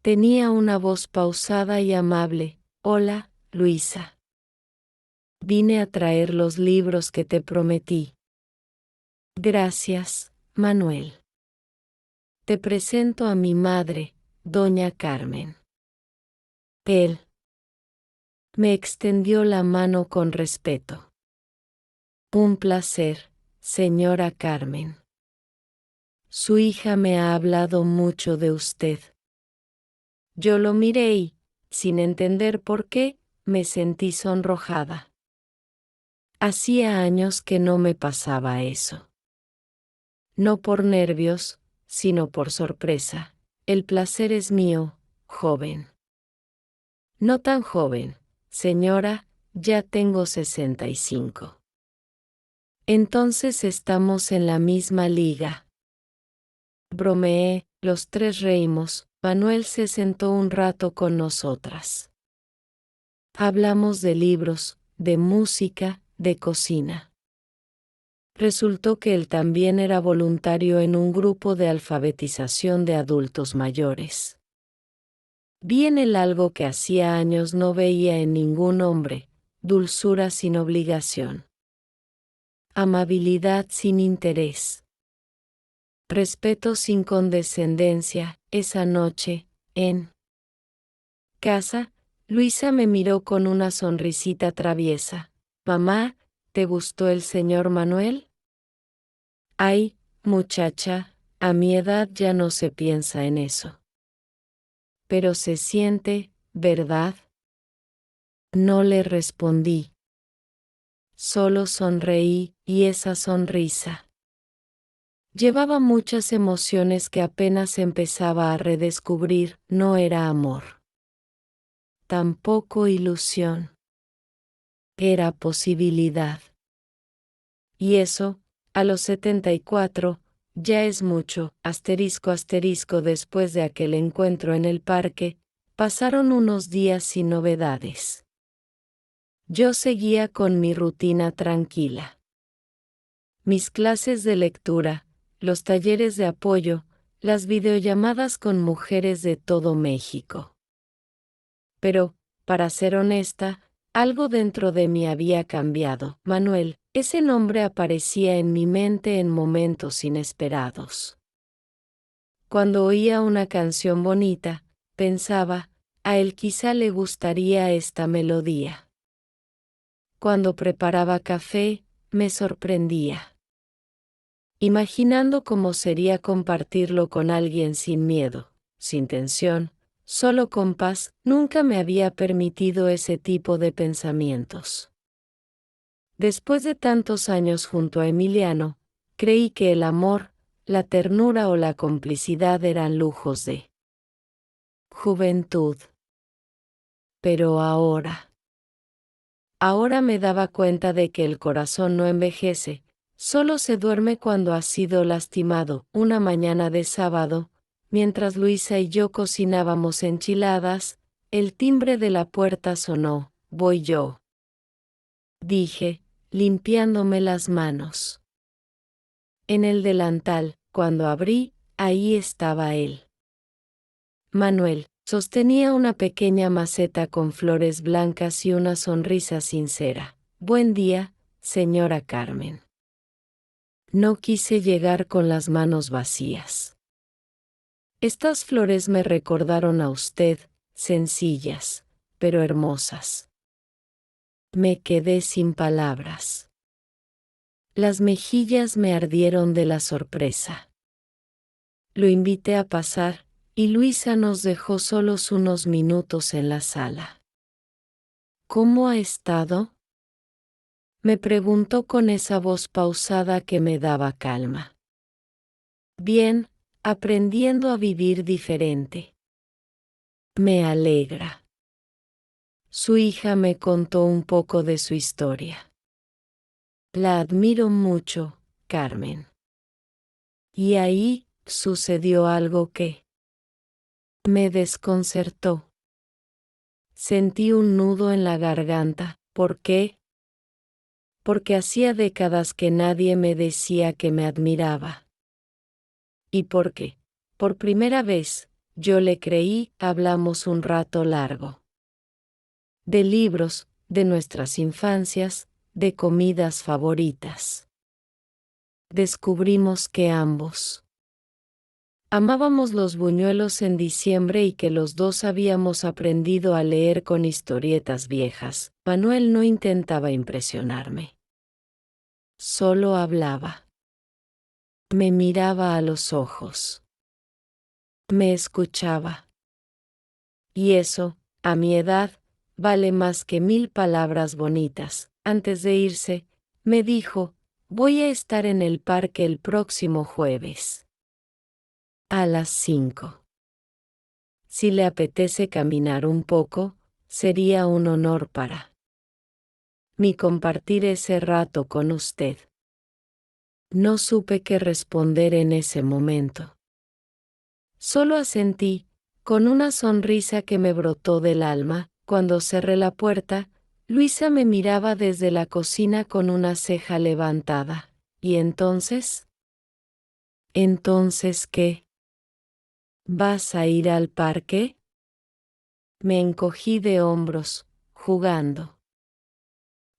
Speaker 1: Tenía una voz pausada y amable. Hola, Luisa. Vine a traer los libros que te prometí. Gracias, Manuel. Te presento a mi madre, doña Carmen. Él me extendió la mano con respeto. Un placer, señora Carmen. Su hija me ha hablado mucho de usted. Yo lo miré y, sin entender por qué, me sentí sonrojada. Hacía años que no me pasaba eso. No por nervios, sino por sorpresa. El placer es mío, joven. No tan joven, señora, ya tengo 65. Entonces estamos en la misma liga. Bromeé, los tres reímos. Manuel se sentó un rato con nosotras. Hablamos de libros, de música, de cocina. Resultó que él también era voluntario en un grupo de alfabetización de adultos mayores. Vi en él algo que hacía años no veía en ningún hombre: dulzura sin obligación, amabilidad sin interés, respeto sin condescendencia. Esa noche, en casa, Luisa me miró con una sonrisita traviesa. «Mamá, ¿te gustó el señor Manuel?» «Ay, muchacha, a mi edad ya no se piensa en eso». «Pero se siente, ¿verdad?». No le respondí. Solo sonreí, y esa sonrisa llevaba muchas emociones que apenas empezaba a redescubrir. No era amor, tampoco ilusión. Era posibilidad. Y eso, a los 74, ya es mucho. Después de aquel encuentro en el parque, pasaron unos días sin novedades. Yo seguía con mi rutina tranquila. Mis clases de lectura, los talleres de apoyo, las videollamadas con mujeres de todo México. Pero, para ser honesta, algo dentro de mí había cambiado. Manuel, ese nombre aparecía en mi mente en momentos inesperados. Cuando oía una canción bonita, pensaba, a él quizá le gustaría esta melodía. Cuando preparaba café, me sorprendía, imaginando cómo sería compartirlo con alguien sin miedo, sin tensión, solo con paz. Nunca me había permitido ese tipo de pensamientos. Después de tantos años junto a Emiliano, creí que el amor, la ternura o la complicidad eran lujos de juventud. Pero ahora me daba cuenta de que el corazón no envejece, solo se duerme cuando ha sido lastimado. Una mañana de sábado, mientras Luisa y yo cocinábamos enchiladas, el timbre de la puerta sonó. «Voy yo», dije, limpiándome las manos. En el delantal, cuando abrí, ahí estaba él. Manuel sostenía una pequeña maceta con flores blancas y una sonrisa sincera. «Buen día, señora Carmen». No quise llegar con las manos vacías. «Estas flores me recordaron a usted, sencillas, pero hermosas». Me quedé sin palabras. Las mejillas me ardieron de la sorpresa. Lo invité a pasar, y Luisa nos dejó solos unos minutos en la sala. «¿Cómo ha estado?», me preguntó con esa voz pausada que me daba calma. «Bien, aprendiendo a vivir diferente». «Me alegra». Su hija me contó un poco de su historia. «La admiro mucho, Carmen». Y ahí sucedió algo que me desconcertó. Sentí un nudo en la garganta. ¿Por qué? Porque hacía décadas que nadie me decía que me admiraba. Y porque, por primera vez, yo le creí. Hablamos un rato largo. De libros, de nuestras infancias, de comidas favoritas. Descubrimos que ambos amábamos los buñuelos en diciembre y que los dos habíamos aprendido a leer con historietas viejas. Manuel no intentaba impresionarme. Solo hablaba. Me miraba a los ojos. Me escuchaba. Y eso, a mi edad, vale más que 1000 palabras bonitas. Antes de irse, me dijo: «Voy a estar en el parque el próximo jueves. A las 5. Si le apetece caminar un poco, sería un honor para mí compartir ese rato con usted». No supe qué responder en ese momento. Solo asentí, con una sonrisa que me brotó del alma. Cuando cerré la puerta, Luisa me miraba desde la cocina con una ceja levantada. «¿Y entonces?». «¿Entonces qué? ¿Vas a ir al parque?». Me encogí de hombros, jugando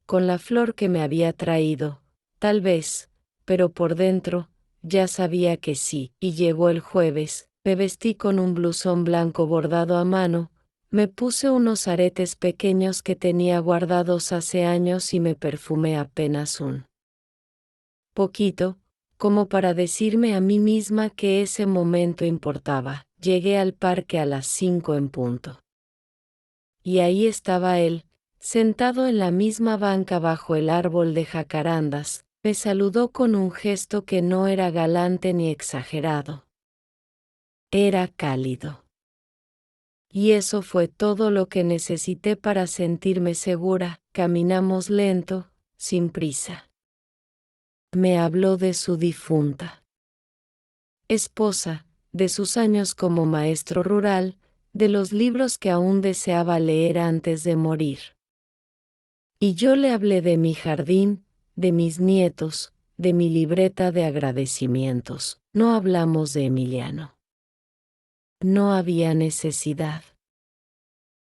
Speaker 1: con la flor que me había traído, tal vez, pero por dentro, ya sabía que sí. Y llegó el jueves, me vestí con un blusón blanco bordado a mano, me puse unos aretes pequeños que tenía guardados hace años y me perfumé apenas un poquito, como para decirme a mí misma que ese momento importaba. Llegué al parque a las 5 en punto. Y ahí estaba él, sentado en la misma banca bajo el árbol de jacarandas, me saludó con un gesto que no era galante ni exagerado. Era cálido. Y eso fue todo lo que necesité para sentirme segura. Caminamos lento, sin prisa. Me habló de su difunta esposa, de sus años como maestro rural, de los libros que aún deseaba leer antes de morir. Y yo le hablé de mi jardín, de mis nietos, de mi libreta de agradecimientos. No hablamos de Emiliano. No había necesidad.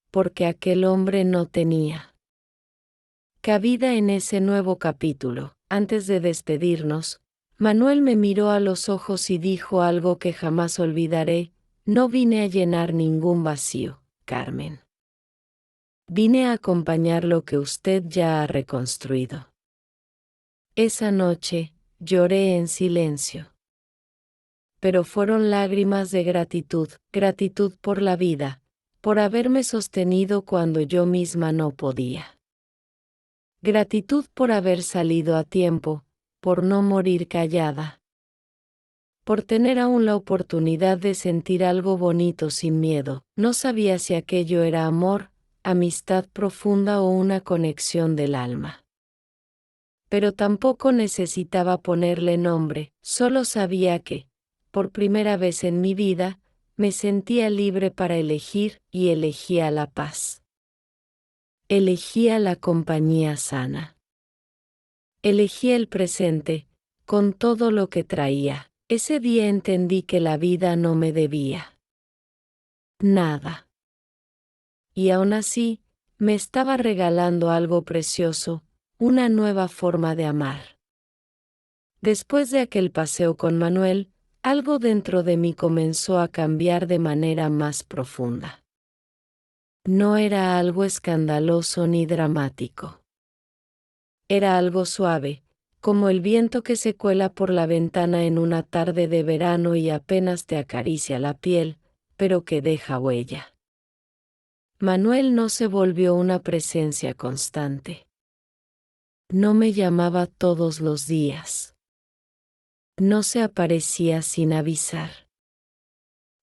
Speaker 1: Porque aquel hombre no tenía cabida en ese nuevo capítulo. Antes de despedirnos, Manuel me miró a los ojos y dijo algo que jamás olvidaré: no vine a llenar ningún vacío, Carmen. Vine a acompañar lo que usted ya ha reconstruido. Esa noche, lloré en silencio. Pero fueron lágrimas de gratitud, gratitud por la vida, por haberme sostenido cuando yo misma no podía. Gratitud por haber salido a tiempo, por no morir callada. Por tener aún la oportunidad de sentir algo bonito sin miedo. No sabía si aquello era amor, amistad profunda o una conexión del alma. Pero tampoco necesitaba ponerle nombre, solo sabía que, por primera vez en mi vida, me sentía libre para elegir y elegía la paz. Elegía la compañía sana. Elegía el presente, con todo lo que traía. Ese día entendí que la vida no me debía nada. Y aún así, me estaba regalando algo precioso, una nueva forma de amar. Después de aquel paseo con Manuel, algo dentro de mí comenzó a cambiar de manera más profunda. No era algo escandaloso ni dramático. Era algo suave, como el viento que se cuela por la ventana en una tarde de verano y apenas te acaricia la piel, pero que deja huella. Manuel no se volvió una presencia constante. No me llamaba todos los días. No se aparecía sin avisar.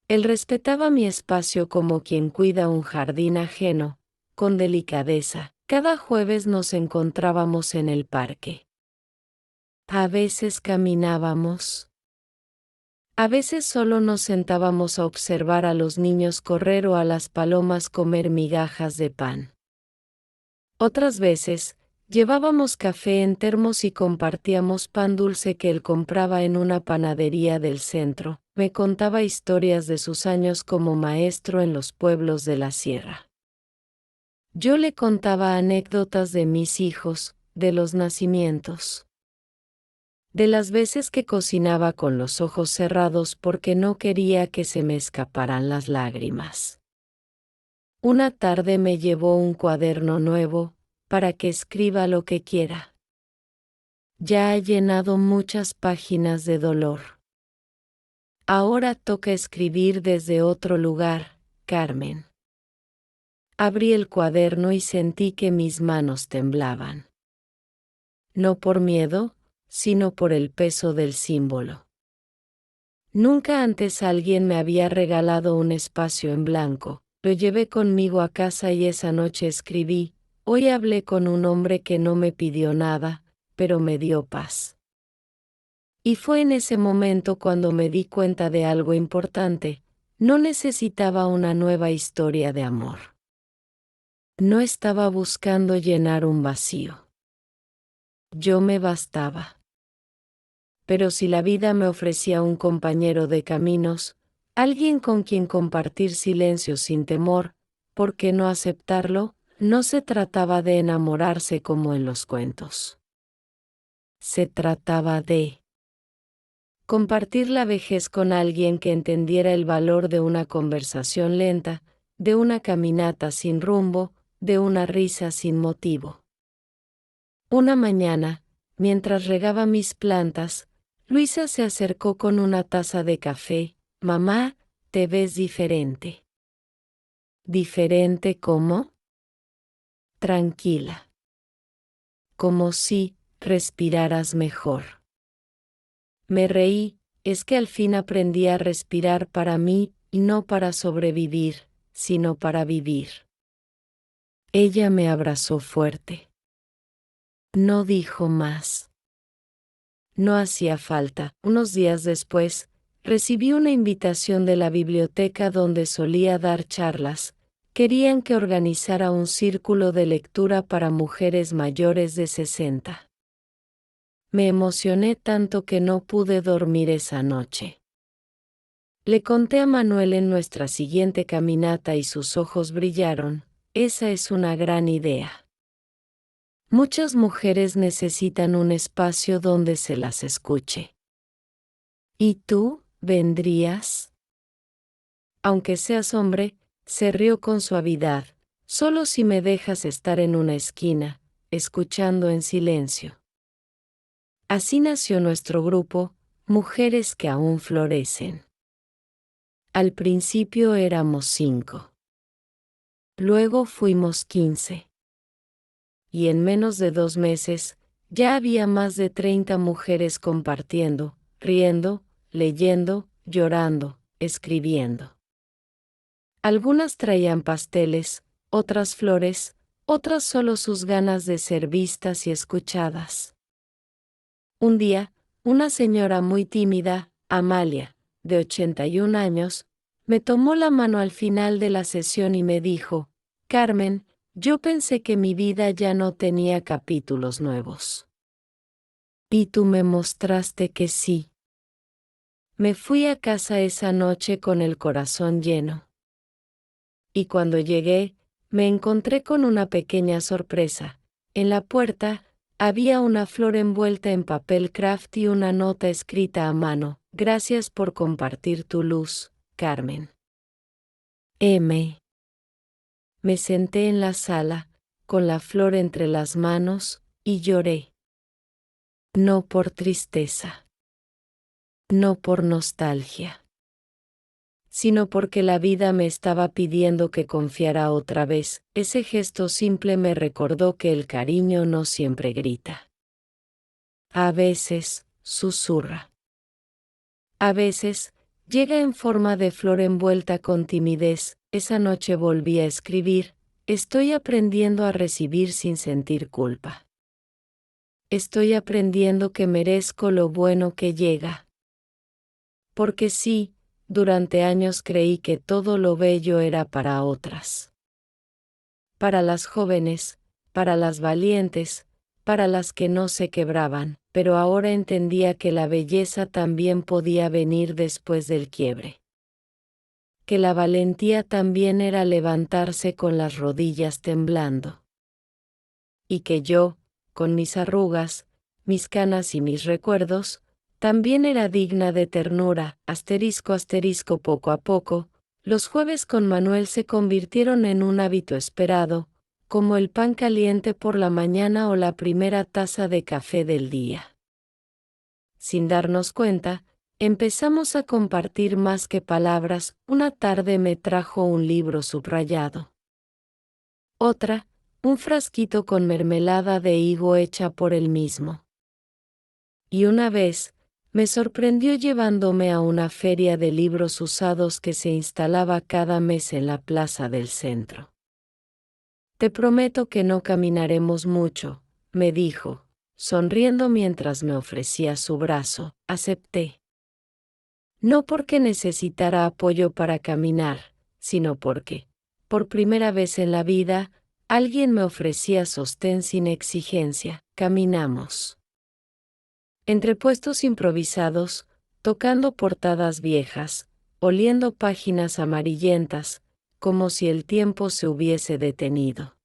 Speaker 1: Él respetaba mi espacio como quien cuida un jardín ajeno, con delicadeza. Cada jueves nos encontrábamos en el parque. A veces caminábamos. A veces solo nos sentábamos a observar a los niños correr o a las palomas comer migajas de pan. Otras veces, llevábamos café en termos y compartíamos pan dulce que él compraba en una panadería del centro. Me contaba historias de sus años como maestro en los pueblos de la sierra. Yo le contaba anécdotas de mis hijos, de los nacimientos. De las veces que cocinaba con los ojos cerrados porque no quería que se me escaparan las lágrimas. Una tarde me llevó un cuaderno nuevo, para que escriba lo que quiera. Ya he llenado muchas páginas de dolor. Ahora toca escribir desde otro lugar, Carmen. Abrí el cuaderno y sentí que mis manos temblaban. No por miedo, sino por el peso del símbolo. Nunca antes alguien me había regalado un espacio en blanco. Lo llevé conmigo a casa y esa noche escribí: hoy hablé con un hombre que no me pidió nada, pero me dio paz. Y fue en ese momento cuando me di cuenta de algo importante: no necesitaba una nueva historia de amor. No estaba buscando llenar un vacío. Yo me bastaba. Pero si la vida me ofrecía un compañero de caminos, alguien con quien compartir silencio sin temor, ¿por qué no aceptarlo? No se trataba de enamorarse como en los cuentos. Se trataba de compartir la vejez con alguien que entendiera el valor de una conversación lenta, de una caminata sin rumbo, de una risa sin motivo. Una mañana, mientras regaba mis plantas, Luisa se acercó con una taza de café. Mamá, te ves diferente. ¿Diferente cómo? Tranquila. Como si respiraras mejor. Me reí, es que al fin aprendí a respirar para mí, y no para sobrevivir, sino para vivir. Ella me abrazó fuerte. No dijo más. No hacía falta. Unos días después, recibí una invitación de la biblioteca donde solía dar charlas. Querían que organizara un círculo de lectura para mujeres mayores de 60. Me emocioné tanto que no pude dormir esa noche. Le conté a Manuel en nuestra siguiente caminata y sus ojos brillaron. Esa es una gran idea. Muchas mujeres necesitan un espacio donde se las escuche. ¿Y tú, vendrías? Aunque seas hombre, se rió con suavidad, solo si me dejas estar en una esquina, escuchando en silencio. Así nació nuestro grupo, Mujeres que aún florecen. Al principio éramos 5. Luego fuimos 15. Y en menos de 2 meses, ya había más de 30 mujeres compartiendo, riendo, leyendo, llorando, escribiendo. Algunas traían pasteles, otras flores, otras solo sus ganas de ser vistas y escuchadas. Un día, una señora muy tímida, Amalia, de 81 años, me tomó la mano al final de la sesión y me dijo: Carmen, yo pensé que mi vida ya no tenía capítulos nuevos. Y tú me mostraste que sí. Me fui a casa esa noche con el corazón lleno. Y cuando llegué, me encontré con una pequeña sorpresa. En la puerta, había una flor envuelta en papel craft y una nota escrita a mano: Gracias por compartir tu luz, Carmen. M. Me senté en la sala, con la flor entre las manos, y lloré. No por tristeza. No por nostalgia. Sino porque la vida me estaba pidiendo que confiara otra vez. Ese gesto simple me recordó que el cariño no siempre grita. A veces, susurra. A veces, llega en forma de flor envuelta con timidez. Esa noche volví a escribir: Estoy aprendiendo a recibir sin sentir culpa. Estoy aprendiendo que merezco lo bueno que llega. Porque sí, durante años creí que todo lo bello era para otras. Para las jóvenes, para las valientes, para las que no se quebraban, pero ahora entendía que la belleza también podía venir después del quiebre. Que la valentía también era levantarse con las rodillas temblando. Y que yo, con mis arrugas, mis canas y mis recuerdos, también era digna de ternura. Poco a poco, los jueves con Manuel se convirtieron en un hábito esperado, como el pan caliente por la mañana o la primera taza de café del día. Sin darnos cuenta, empezamos a compartir más que palabras. Una tarde me trajo un libro subrayado. Otra, un frasquito con mermelada de higo hecha por él mismo. Y una vez, me sorprendió llevándome a una feria de libros usados que se instalaba cada mes en la plaza del centro. Te prometo que no caminaremos mucho, me dijo, sonriendo mientras me ofrecía su brazo. Acepté. No porque necesitara apoyo para caminar, sino porque, por primera vez en la vida, alguien me ofrecía sostén sin exigencia. Caminamos. Entre puestos improvisados, tocando portadas viejas, oliendo páginas amarillentas, como si el tiempo se hubiese detenido.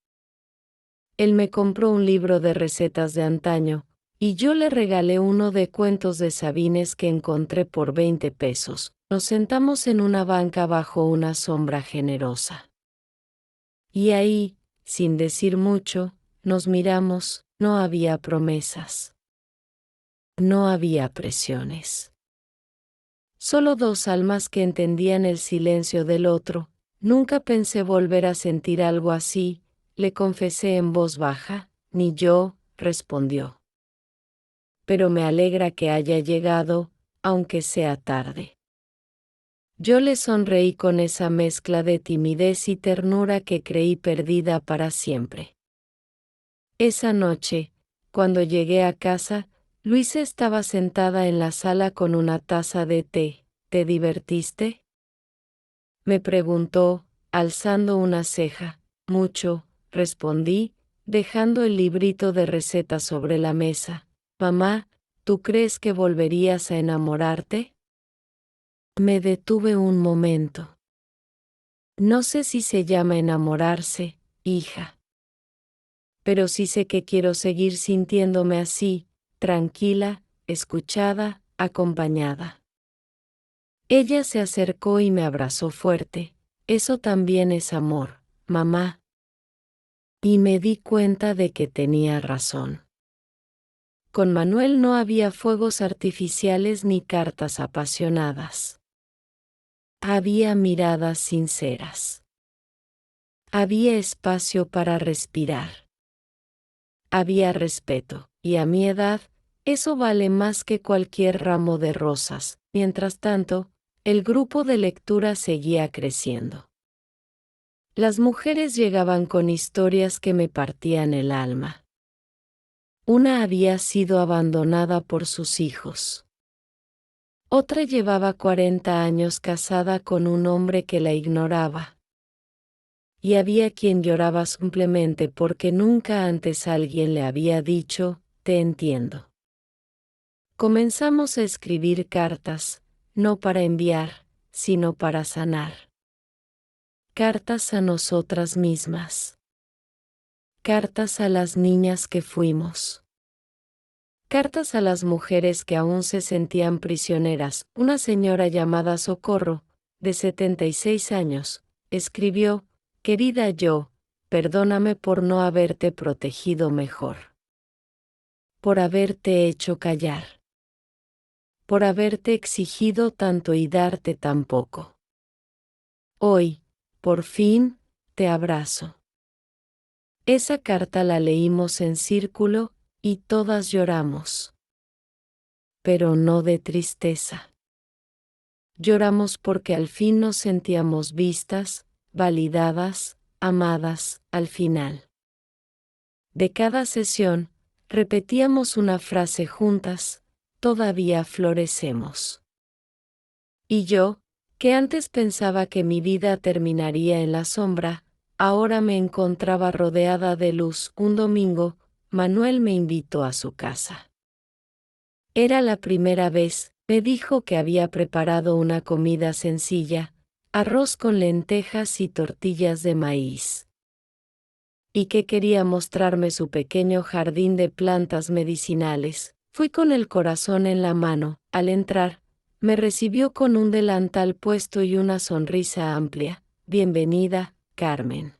Speaker 1: Él me compró un libro de recetas de antaño, y yo le regalé uno de cuentos de Sabines que encontré por 20 pesos. Nos sentamos en una banca bajo una sombra generosa. Y ahí, sin decir mucho, nos miramos, no había promesas. No había presiones. Solo dos almas que entendían el silencio del otro. Nunca pensé volver a sentir algo así, le confesé en voz baja. Ni yo, respondió. Pero me alegra que haya llegado, aunque sea tarde. Yo le sonreí con esa mezcla de timidez y ternura que creí perdida para siempre. Esa noche, cuando llegué a casa, Luisa estaba sentada en la sala con una taza de té. ¿Te divertiste?, me preguntó, alzando una ceja. Mucho, respondí, dejando el librito de recetas sobre la mesa. Mamá, ¿tú crees que volverías a enamorarte? Me detuve un momento. No sé si se llama enamorarse, hija. Pero sí sé que quiero seguir sintiéndome así, tranquila, escuchada, acompañada. Ella se acercó y me abrazó fuerte. Eso también es amor, mamá. Y me di cuenta de que tenía razón. Con Manuel no había fuegos artificiales ni cartas apasionadas. Había miradas sinceras. Había espacio para respirar. Había respeto, y a mi edad, eso vale más que cualquier ramo de rosas. Mientras tanto, el grupo de lectura seguía creciendo. Las mujeres llegaban con historias que me partían el alma. Una había sido abandonada por sus hijos. Otra llevaba 40 años casada con un hombre que la ignoraba. Y había quien lloraba simplemente porque nunca antes alguien le había dicho, te entiendo. Comenzamos a escribir cartas, no para enviar, sino para sanar. Cartas a nosotras mismas. Cartas a las niñas que fuimos. Cartas a las mujeres que aún se sentían prisioneras. Una señora llamada Socorro, de 76 años, escribió, querida yo, perdóname por no haberte protegido mejor. Por haberte hecho callar. Por haberte exigido tanto y darte tan poco. Hoy, por fin, te abrazo. Esa carta la leímos en círculo, y todas lloramos. Pero no de tristeza. Lloramos porque al fin nos sentíamos vistas, validadas, amadas, al final. De cada sesión, repetíamos una frase juntas, todavía florecemos. Y yo, que antes pensaba que mi vida terminaría en la sombra, ahora me encontraba rodeada de luz. Un domingo, Manuel me invitó a su casa. Era la primera vez, me dijo que había preparado una comida sencilla, arroz con lentejas y tortillas de maíz. Y que quería mostrarme su pequeño jardín de plantas medicinales. Fui con el corazón en la mano. Al entrar, me recibió con un delantal puesto y una sonrisa amplia. Bienvenida, Carmen.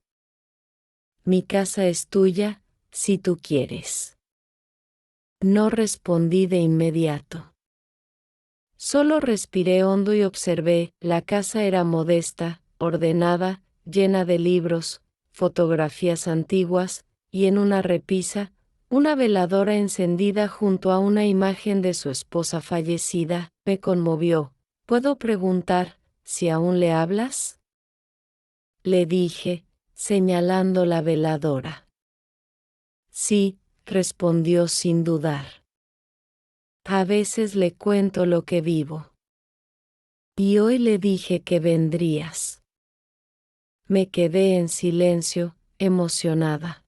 Speaker 1: Mi casa es tuya, si tú quieres. No respondí de inmediato. Solo respiré hondo y observé. La casa era modesta, ordenada, llena de libros, fotografías antiguas, y en una repisa, una veladora encendida junto a una imagen de su esposa fallecida. Me conmovió. ¿Puedo preguntar si aún le hablas?, le dije, señalando la veladora. Sí, respondió sin dudar. A veces le cuento lo que vivo. Y hoy le dije que vendrías. Me quedé en silencio, emocionada.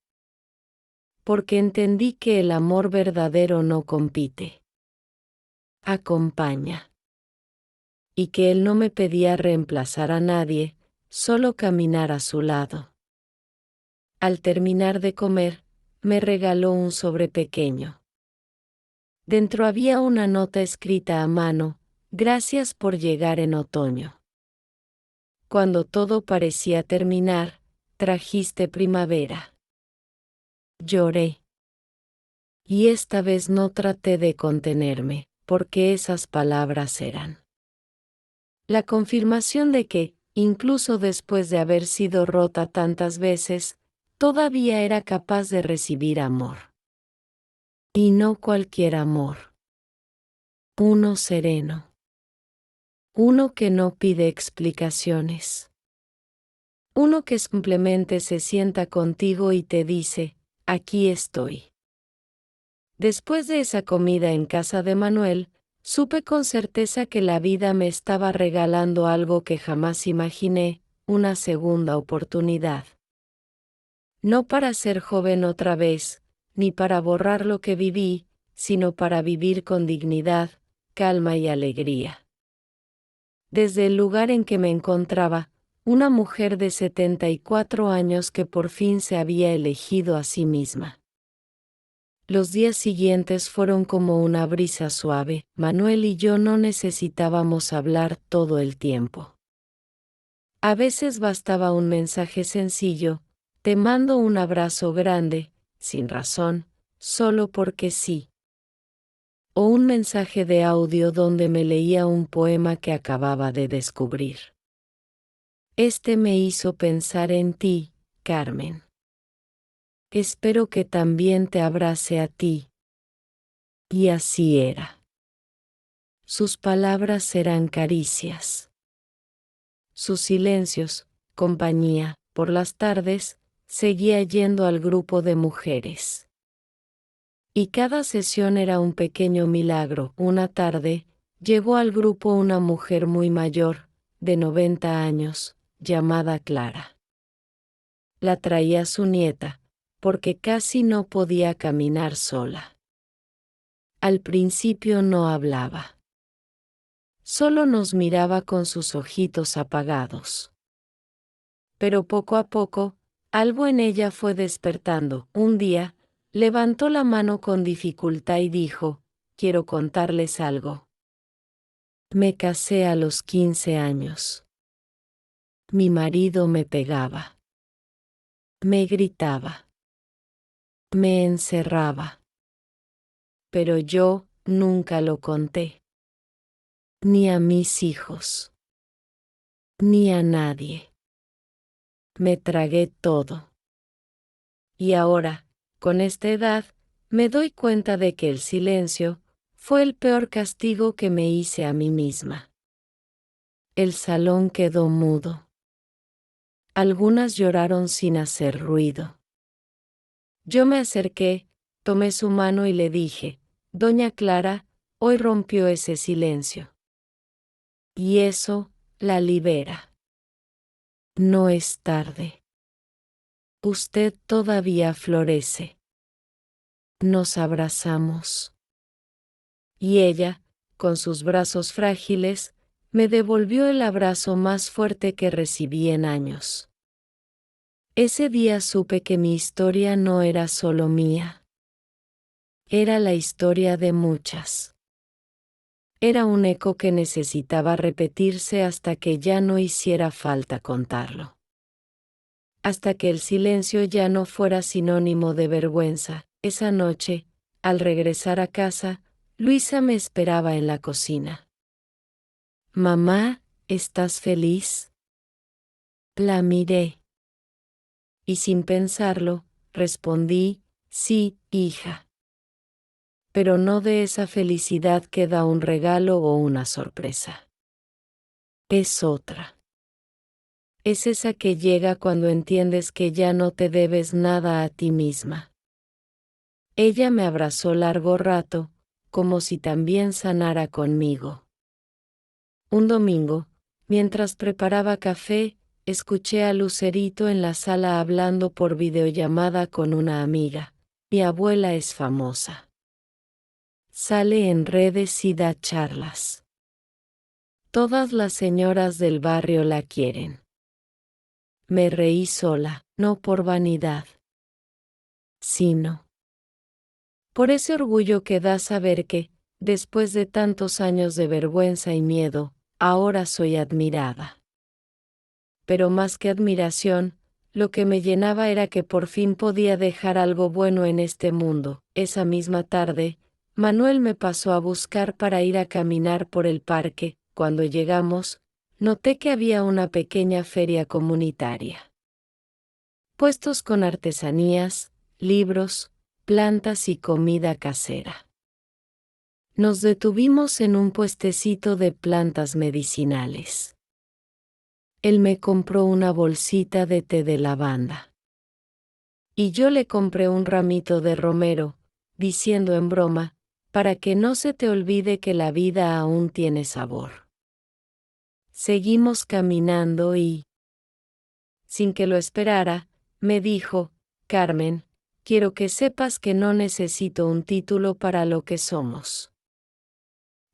Speaker 1: Porque entendí que el amor verdadero no compite. Acompaña. Y que él no me pedía reemplazar a nadie, solo caminar a su lado. Al terminar de comer, me regaló un sobre pequeño. Dentro había una nota escrita a mano: gracias por llegar en otoño. Cuando todo parecía terminar, trajiste primavera. Lloré. Y esta vez no traté de contenerme, porque esas palabras eran la confirmación de que, incluso después de haber sido rota tantas veces, todavía era capaz de recibir amor. Y no cualquier amor. Uno sereno. Uno que no pide explicaciones. Uno que simplemente se sienta contigo y te dice: aquí estoy. Después de esa comida en casa de Manuel, supe con certeza que la vida me estaba regalando algo que jamás imaginé: una segunda oportunidad. No para ser joven otra vez, ni para borrar lo que viví, sino para vivir con dignidad, calma y alegría. Desde el lugar en que me encontraba, una mujer de 74 años que por fin se había elegido a sí misma. Los días siguientes fueron como una brisa suave. Manuel y yo no necesitábamos hablar todo el tiempo. A veces bastaba un mensaje sencillo: te mando un abrazo grande, sin razón, solo porque sí. O un mensaje de audio donde me leía un poema que acababa de descubrir. Este me hizo pensar en ti, Carmen. Espero que también te abrace a ti. Y así era. Sus palabras eran caricias. Sus silencios, compañía. Por las tardes, seguía yendo al grupo de mujeres. Y cada sesión era un pequeño milagro. Una tarde, llegó al grupo una mujer muy mayor, de 90 años, llamada Clara. La traía su nieta, porque casi no podía caminar sola. Al principio no hablaba. Solo nos miraba con sus ojitos apagados. Pero poco a poco, algo en ella fue despertando. Un día, levantó la mano con dificultad y dijo: quiero contarles algo. Me casé a los 15 años. Mi marido me pegaba. Me gritaba. Me encerraba. Pero yo nunca lo conté. Ni a mis hijos. Ni a nadie. Me tragué todo. Y ahora, con esta edad, me doy cuenta de que el silencio fue el peor castigo que me hice a mí misma. El salón quedó mudo. Algunas lloraron sin hacer ruido. Yo me acerqué, tomé su mano y le dije: Doña Clara, hoy rompió ese silencio. Y eso la libera. No es tarde. Usted todavía florece. Nos abrazamos. Y ella, con sus brazos frágiles, me devolvió el abrazo más fuerte que recibí en años. Ese día supe que mi historia no era solo mía. Era la historia de muchas. Era un eco que necesitaba repetirse hasta que ya no hiciera falta contarlo. Hasta que el silencio ya no fuera sinónimo de vergüenza. Esa noche, al regresar a casa, Luisa me esperaba en la cocina. Mamá, ¿estás feliz? La miré. Y sin pensarlo, respondí: sí, hija. Pero no de esa felicidad que da un regalo o una sorpresa. Es otra. Es esa que llega cuando entiendes que ya no te debes nada a ti misma. Ella me abrazó largo rato, como si también sanara conmigo. Un domingo, mientras preparaba café, escuché a Lucerito en la sala hablando por videollamada con una amiga. Mi abuela es famosa. Sale en redes y da charlas. Todas las señoras del barrio la quieren. Me reí sola, no por vanidad, sino por ese orgullo que da saber que, después de tantos años de vergüenza y miedo, ahora soy admirada. Pero más que admiración, lo que me llenaba era que por fin podía dejar algo bueno en este mundo. Esa misma tarde, Manuel me pasó a buscar para ir a caminar por el parque. Cuando llegamos, noté que había una pequeña feria comunitaria. Puestos con artesanías, libros, plantas y comida casera. Nos detuvimos en un puestecito de plantas medicinales. Él me compró una bolsita de té de lavanda. Y yo le compré un ramito de romero, diciendo en broma, para que no se te olvide que la vida aún tiene sabor. Seguimos caminando y, sin que lo esperara, me dijo, Carmen, quiero que sepas que no necesito un título para lo que somos.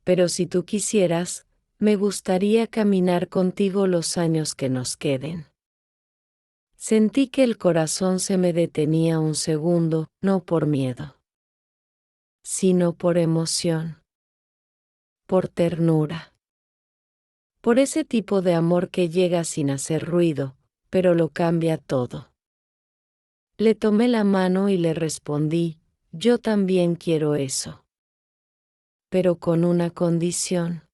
Speaker 1: Pero si tú quisieras, me gustaría caminar contigo los años que nos queden. Sentí que el corazón se me detenía un segundo, no por miedo, sino por emoción, por ternura, por ese tipo de amor que llega sin hacer ruido, pero lo cambia todo. Le tomé la mano y le respondí, yo también quiero eso. Pero con una condición.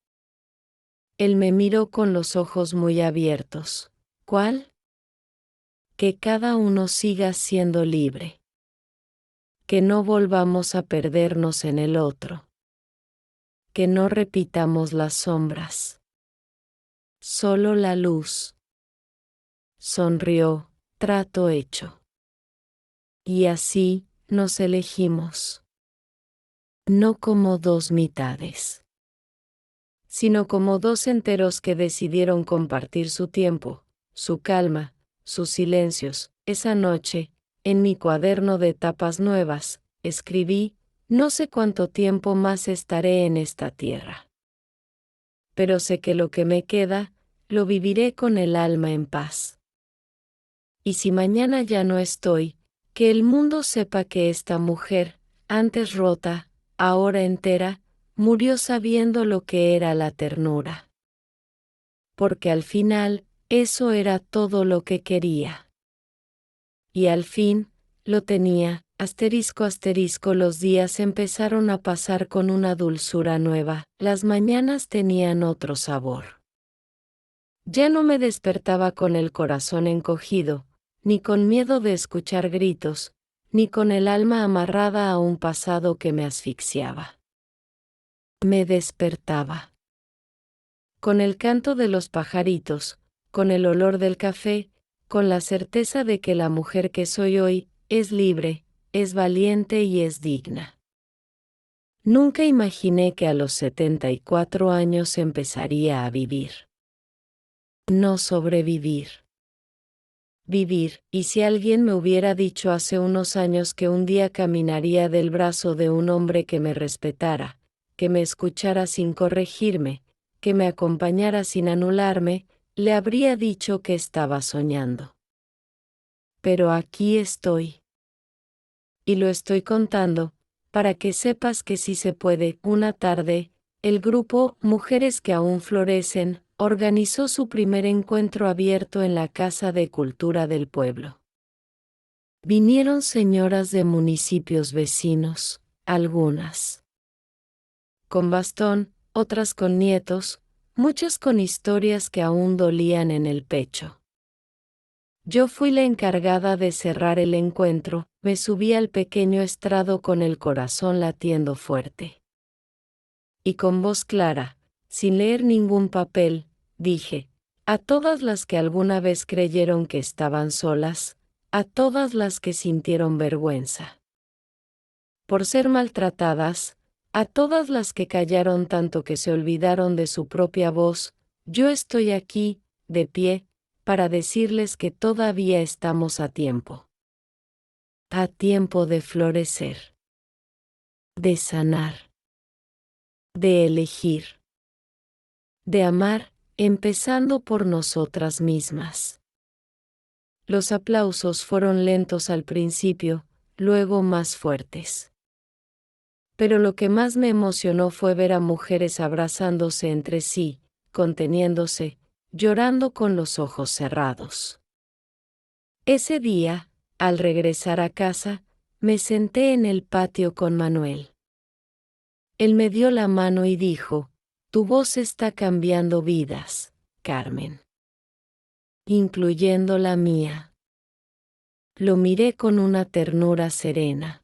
Speaker 1: Él me miró con los ojos muy abiertos. ¿Cuál? Que cada uno siga siendo libre. Que no volvamos a perdernos en el otro. Que no repitamos las sombras. Solo la luz. Sonrió, trato hecho. Y así, nos elegimos. No como dos mitades, sino como dos enteros que decidieron compartir su tiempo, su calma, sus silencios. Esa noche, en mi cuaderno de tapas nuevas, escribí, no sé cuánto tiempo más estaré en esta tierra. Pero sé que lo que me queda, lo viviré con el alma en paz. Y si mañana ya no estoy, que el mundo sepa que esta mujer, antes rota, ahora entera, murió sabiendo lo que era la ternura. Porque al final, eso era todo lo que quería. Y al fin, lo tenía, asterisco asterisco. Los días empezaron a pasar con una dulzura nueva, las mañanas tenían otro sabor. Ya no me despertaba con el corazón encogido, ni con miedo de escuchar gritos, ni con el alma amarrada a un pasado que me asfixiaba. Me despertaba. Con el canto de los pajaritos, con el olor del café, con la certeza de que la mujer que soy hoy, es libre, es valiente y es digna. Nunca imaginé que a los 74 años empezaría a vivir. No sobrevivir. Vivir, y si alguien me hubiera dicho hace unos años que un día caminaría del brazo de un hombre que me respetara, que me escuchara sin corregirme, que me acompañara sin anularme, le habría dicho que estaba soñando. Pero aquí estoy. Y lo estoy contando, para que sepas que sí se puede. Una tarde, el grupo Mujeres que aún florecen organizó su primer encuentro abierto en la Casa de Cultura del pueblo. Vinieron señoras de municipios vecinos, algunas con bastón, otras con nietos, muchas con historias que aún dolían en el pecho. Yo fui la encargada de cerrar el encuentro, me subí al pequeño estrado con el corazón latiendo fuerte. Y con voz clara, sin leer ningún papel, dije, a todas las que alguna vez creyeron que estaban solas, a todas las que sintieron vergüenza por ser maltratadas, a todas las que callaron tanto que se olvidaron de su propia voz, yo estoy aquí, de pie, para decirles que todavía estamos a tiempo. A tiempo de florecer, de sanar, de elegir, de amar, empezando por nosotras mismas. Los aplausos fueron lentos al principio, luego más fuertes. Pero lo que más me emocionó fue ver a mujeres abrazándose entre sí, conteniéndose, llorando con los ojos cerrados. Ese día, al regresar a casa, me senté en el patio con Manuel. Él me dio la mano y dijo: «Tu voz está cambiando vidas, Carmen. Incluyendo la mía». Lo miré con una ternura serena.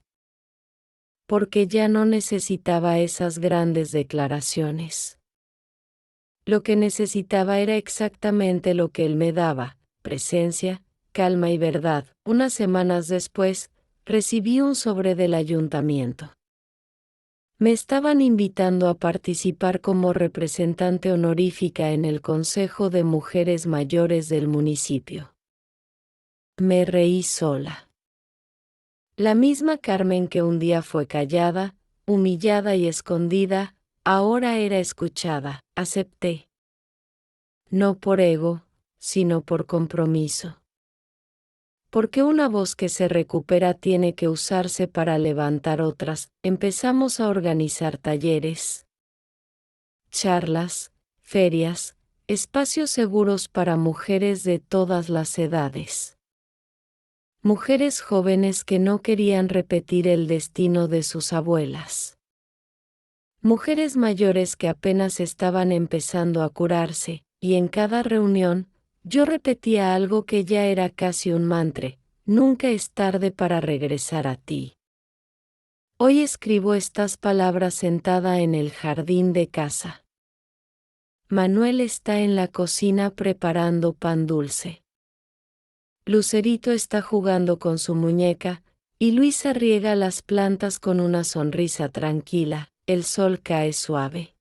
Speaker 1: Porque ya no necesitaba esas grandes declaraciones. Lo que necesitaba era exactamente lo que él me daba: presencia, calma y verdad. Unas semanas después, recibí un sobre del ayuntamiento. Me estaban invitando a participar como representante honorífica en el Consejo de Mujeres Mayores del municipio. Me reí sola. La misma Carmen que un día fue callada, humillada y escondida, ahora era escuchada. Acepté. No por ego, sino por compromiso. Porque una voz que se recupera tiene que usarse para levantar otras. Empezamos a organizar talleres, charlas, ferias, espacios seguros para mujeres de todas las edades. Mujeres jóvenes que no querían repetir el destino de sus abuelas. Mujeres mayores que apenas estaban empezando a curarse, y en cada reunión, yo repetía algo que ya era casi un mantra: nunca es tarde para regresar a ti. Hoy escribo estas palabras sentada en el jardín de casa. Manuel está en la cocina preparando pan dulce. Lucerito está jugando con su muñeca, y Luisa riega las plantas con una sonrisa tranquila. El sol cae suave.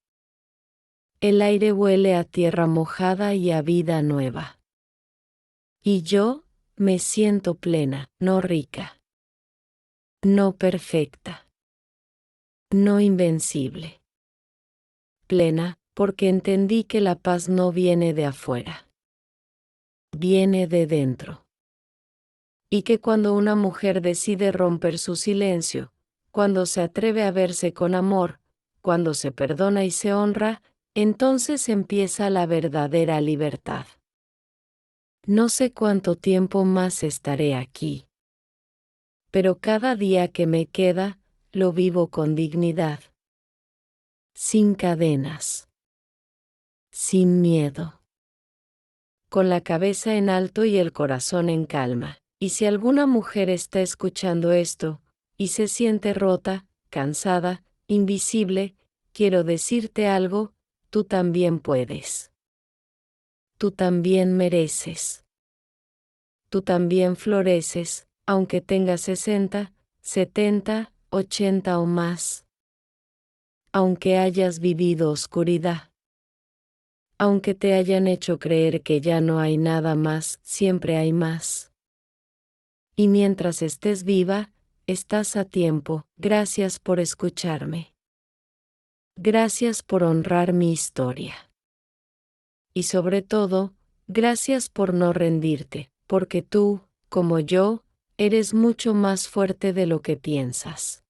Speaker 1: El aire huele a tierra mojada y a vida nueva. Y yo me siento plena, no rica, no perfecta, no invencible. Plena, porque entendí que la paz no viene de afuera. Viene de dentro. Y que cuando una mujer decide romper su silencio, cuando se atreve a verse con amor, cuando se perdona y se honra, entonces empieza la verdadera libertad. No sé cuánto tiempo más estaré aquí. Pero cada día que me queda, lo vivo con dignidad. Sin cadenas. Sin miedo. Con la cabeza en alto y el corazón en calma. Y si alguna mujer está escuchando esto, y se siente rota, cansada, invisible, quiero decirte algo: tú también puedes. Tú también mereces. Tú también floreces, aunque tengas 60, 70, 80 o más. Aunque hayas vivido oscuridad. Aunque te hayan hecho creer que ya no hay nada más, siempre hay más. Y mientras estés viva, estás a tiempo. Gracias por escucharme. Gracias por honrar mi historia. Y sobre todo, gracias por no rendirte, porque tú, como yo, eres mucho más fuerte de lo que piensas.